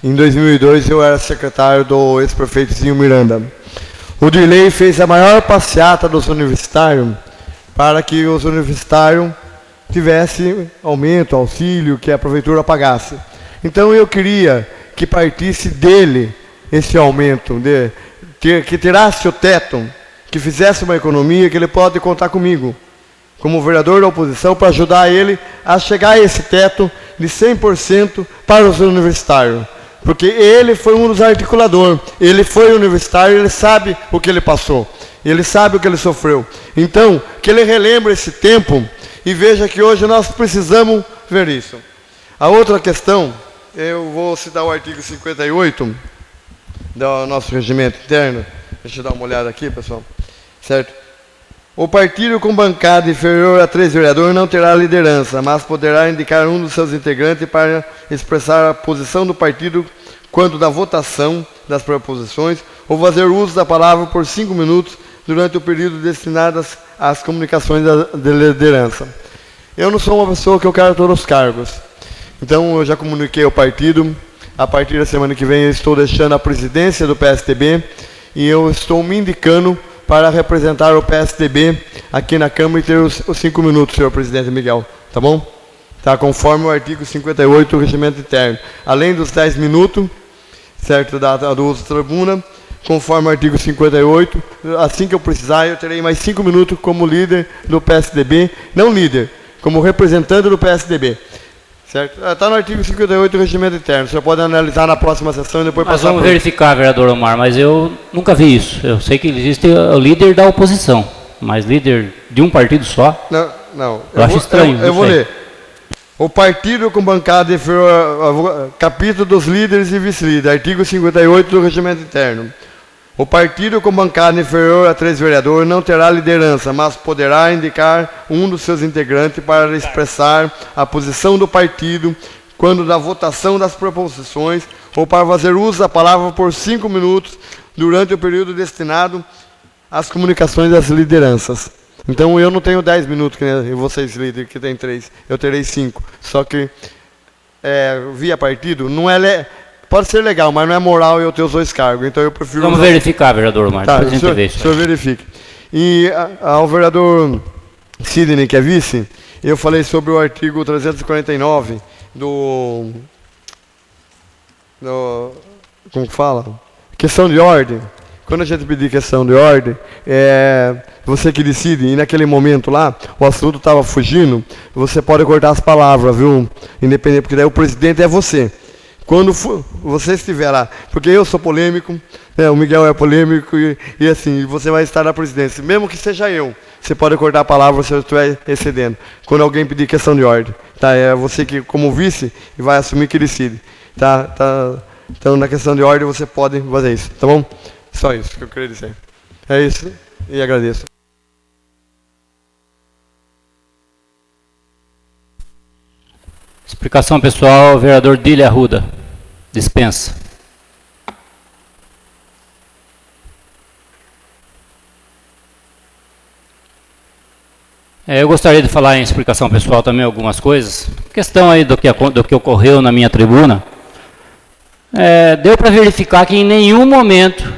Em 2002 eu era secretário do ex-prefeito Zinho Miranda. O Dirley fez a maior passeata dos universitários para que os universitários tivessem aumento, auxílio, que a prefeitura pagasse. Então eu queria que partisse dele esse aumento, que tirasse o teto, que fizesse uma economia, que ele pode contar comigo, como vereador da oposição, para ajudar ele a chegar a esse teto de 100% para os universitários. Porque ele foi um dos articuladores, ele foi universitário, ele sabe o que ele passou, ele sabe o que ele sofreu. Então, que ele relembre esse tempo e veja que hoje nós precisamos ver isso. A outra questão, eu vou citar o artigo 58 do nosso regimento interno. Deixa eu dar uma olhada aqui, pessoal. Certo? O partido com bancada inferior a 3 vereadores não terá liderança, mas poderá indicar um dos seus integrantes para expressar a posição do partido quanto da votação das proposições ou fazer uso da palavra por 5 minutos durante o período destinado às comunicações da liderança. Eu não sou uma pessoa que eu quero todos os cargos. Então eu já comuniquei ao partido, a partir da semana que vem eu estou deixando a presidência do PSDB e eu estou me indicando para representar o PSDB aqui na Câmara e ter os 5 minutos, senhor presidente Miguel. Tá bom? Tá, conforme o artigo 58 do regimento interno. Além dos 10 minutos, certo, do uso da tribuna, conforme o artigo 58, assim que eu precisar, eu terei mais 5 minutos como líder do PSDB, não líder, como representante do PSDB. Certo? Está no artigo 58 do regimento interno. O senhor pode analisar na próxima sessão e depois passar. Vamos verificar, vereador Omar, mas eu nunca vi isso. Eu sei que existe o líder da oposição, mas líder de um partido só? Não. Eu acho estranho. Eu vou ler. O partido com bancada inferior, capítulo dos líderes e vice-líderes, artigo 58 do regimento interno. O partido com bancada inferior a 3 vereadores não terá liderança, mas poderá indicar um dos seus integrantes para expressar a posição do partido quando da votação das proposições ou para fazer uso da palavra por 5 minutos durante o período destinado às comunicações das lideranças. Então eu não tenho 10 minutos, que nem vocês líderes que tem 3, eu terei 5. Só que via partido não é pode ser legal, mas não é moral eu ter os 2 cargos. Então eu prefiro. Vamos verificar, vereador Mário. Tá, o senhor verifique. E ao vereador Sidney, que é vice, eu falei sobre o artigo 349 como fala? Questão de ordem. Quando a gente pedir questão de ordem, você que decide, e naquele momento lá, o assunto estava fugindo, você pode cortar as palavras, viu? Independente, porque daí o presidente é você. Quando você estiver lá, porque eu sou polêmico, o Miguel é polêmico, e assim, você vai estar na presidência. Mesmo que seja eu, você pode cortar a palavra se eu estiver excedendo. Quando alguém pedir questão de ordem. Tá? É você que, como vice, vai assumir que decide. Tá? Então, na questão de ordem, você pode fazer isso. Tá bom? Só isso que eu queria dizer. É isso, e agradeço. Explicação pessoal, vereador Dília Arruda. Dispensa. Eu gostaria de falar em explicação pessoal também algumas coisas. Questão aí do que ocorreu na minha tribuna. Deu para verificar que em nenhum momento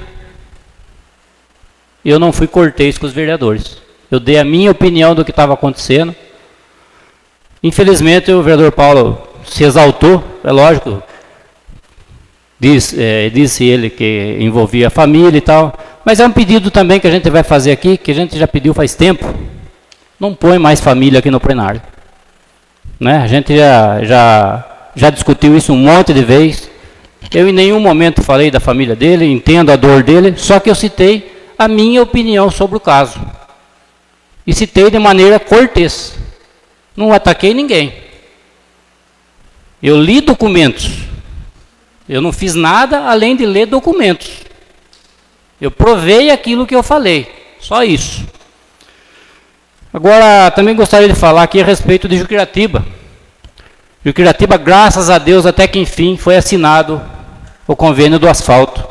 eu não fui cortês com os vereadores. Eu dei a minha opinião do que estava acontecendo. Infelizmente, o vereador Paulo se exaltou, é lógico, disse ele que envolvia a família e tal, mas é um pedido também que a gente vai fazer aqui, que a gente já pediu faz tempo, não põe mais família aqui no plenário. Né? A gente já discutiu isso um monte de vezes, eu em nenhum momento falei da família dele, entendo a dor dele, só que eu citei a minha opinião sobre o caso, e citei de maneira cortês. Não ataquei ninguém. Eu li documentos. Eu não fiz nada além de ler documentos. Eu provei aquilo que eu falei. Só isso. Agora, também gostaria de falar aqui a respeito de Juquiratiba. Juquiratiba, graças a Deus, até que enfim foi assinado o convênio do asfalto.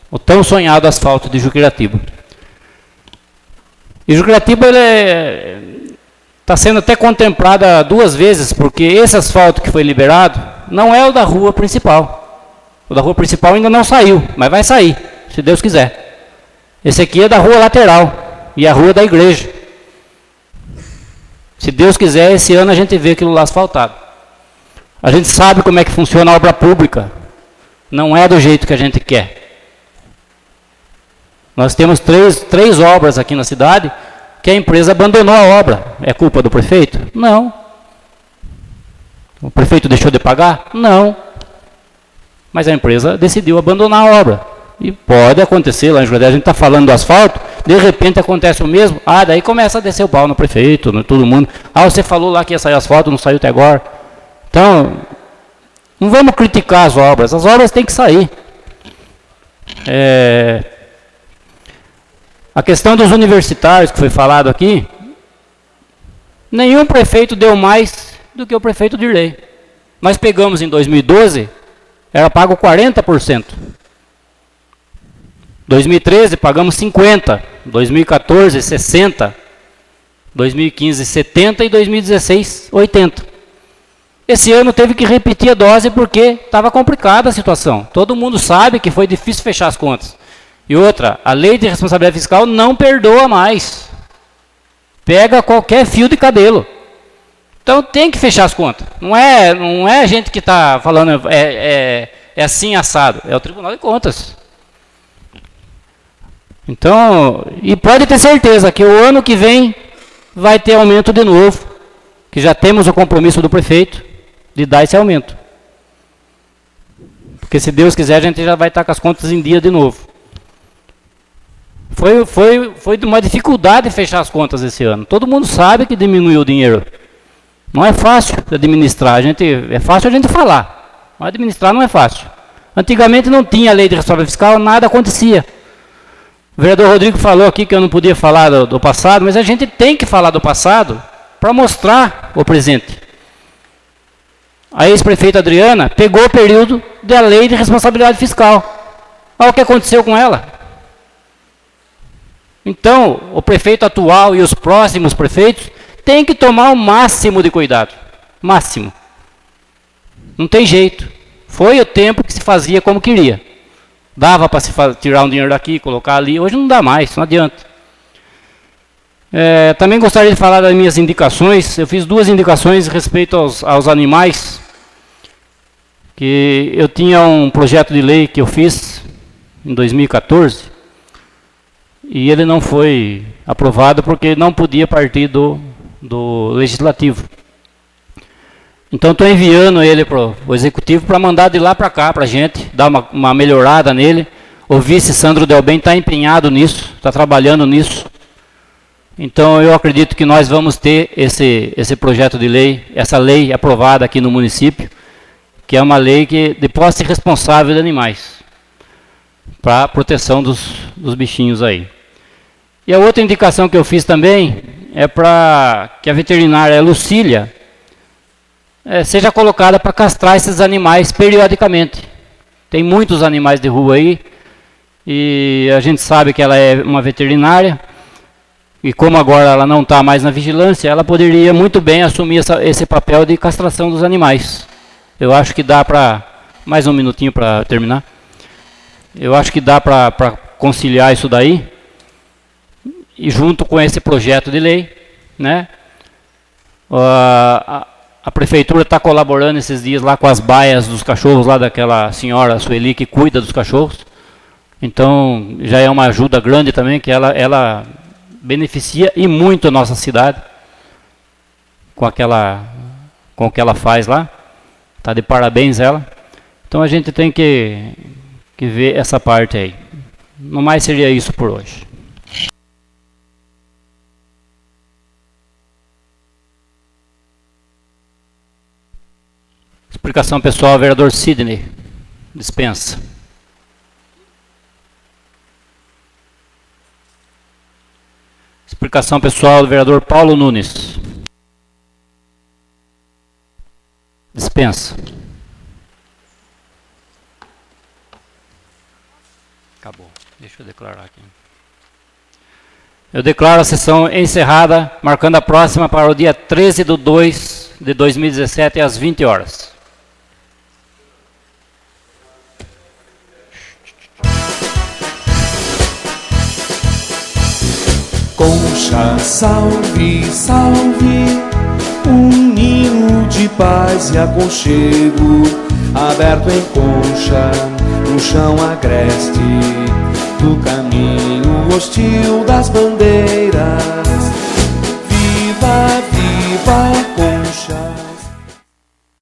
O tão sonhado asfalto de Juquiratiba. E Juquiratiba, está sendo até contemplada 2 vezes, porque esse asfalto que foi liberado não é o da rua principal. O da rua principal ainda não saiu, mas vai sair, se Deus quiser. Esse aqui é da rua lateral e a rua da igreja. Se Deus quiser, esse ano a gente vê aquilo lá asfaltado. A gente sabe como é que funciona a obra pública. Não é do jeito que a gente quer. Nós temos três obras aqui na cidade que a empresa abandonou a obra. É culpa do prefeito? Não. O prefeito deixou de pagar? Não. Mas a empresa decidiu abandonar a obra. E pode acontecer, lá em Jordão, a gente está falando do asfalto, de repente acontece o mesmo, daí começa a descer o pau no prefeito, no todo mundo. Você falou lá que ia sair asfalto, não saiu até agora. Então, não vamos criticar as obras têm que sair. A questão dos universitários, que foi falado aqui, nenhum prefeito deu mais do que o prefeito Dirley. Nós pegamos em 2012, era pago 40%. 2013 pagamos 50%, 2014 60%, 2015 70% e 2016 80%. Esse ano teve que repetir a dose porque estava complicada a situação. Todo mundo sabe que foi difícil fechar as contas. E outra, a lei de responsabilidade fiscal não perdoa mais. Pega qualquer fio de cabelo. Então tem que fechar as contas. Não é a gente que está falando, é assim assado. É o Tribunal de Contas. Então, e pode ter certeza que o ano que vem vai ter aumento de novo. Que já temos o compromisso do prefeito de dar esse aumento. Porque se Deus quiser a gente já vai estar com as contas em dia de novo. Foi de uma dificuldade fechar as contas esse ano. Todo mundo sabe que diminuiu o dinheiro. Não é fácil de administrar. É fácil a gente falar. Mas administrar não é fácil. Antigamente não tinha lei de responsabilidade fiscal, nada acontecia. O vereador Rodrigo falou aqui que eu não podia falar do passado, mas a gente tem que falar do passado para mostrar o presente. A ex-prefeita Adriana pegou o período da lei de responsabilidade fiscal. Olha o que aconteceu com ela. Então, o prefeito atual e os próximos prefeitos têm que tomar o máximo de cuidado. Máximo. Não tem jeito. Foi o tempo que se fazia como queria. Dava para se tirar um dinheiro daqui, colocar ali. Hoje não dá mais, não adianta. Também gostaria de falar das minhas indicações. Eu fiz 2 indicações respeito aos animais. Que eu tinha um projeto de lei que eu fiz em 2014 e ele não foi aprovado porque não podia partir do legislativo. Então estou enviando ele para o executivo para mandar de lá para cá para a gente, dar uma melhorada nele. O vice Sandro Delben está empenhado nisso, está trabalhando nisso. Então eu acredito que nós vamos ter esse projeto de lei, essa lei aprovada aqui no município, que é uma lei de posse responsável de animais, para a proteção dos bichinhos aí. E a outra indicação que eu fiz também é para que a veterinária Lucília seja colocada para castrar esses animais periodicamente. Tem muitos animais de rua aí, e a gente sabe que ela é uma veterinária, e como agora ela não está mais na vigilância, ela poderia muito bem assumir esse papel de castração dos animais. Eu acho que dá para... Mais um minutinho para terminar. Eu acho que dá para conciliar isso daí. E junto com esse projeto de lei, né? A prefeitura está colaborando esses dias lá com as baias dos cachorros, lá daquela senhora Sueli que cuida dos cachorros. Então, já é uma ajuda grande também, que ela beneficia e muito a nossa cidade com o que ela faz lá. Está de parabéns ela. Então a gente tem que ver essa parte aí. No mais seria isso por hoje. Explicação pessoal, vereador Sidney. Dispensa. Explicação pessoal do vereador Paulo Nunes. Dispensa. Acabou. Deixa eu declarar aqui. Eu declaro a sessão encerrada, marcando a próxima para o dia 13/2/2017, às 20 horas. Concha, salve, salve, um ninho de paz e aconchego, aberto em concha, no chão agreste, do caminho hostil das bandeiras.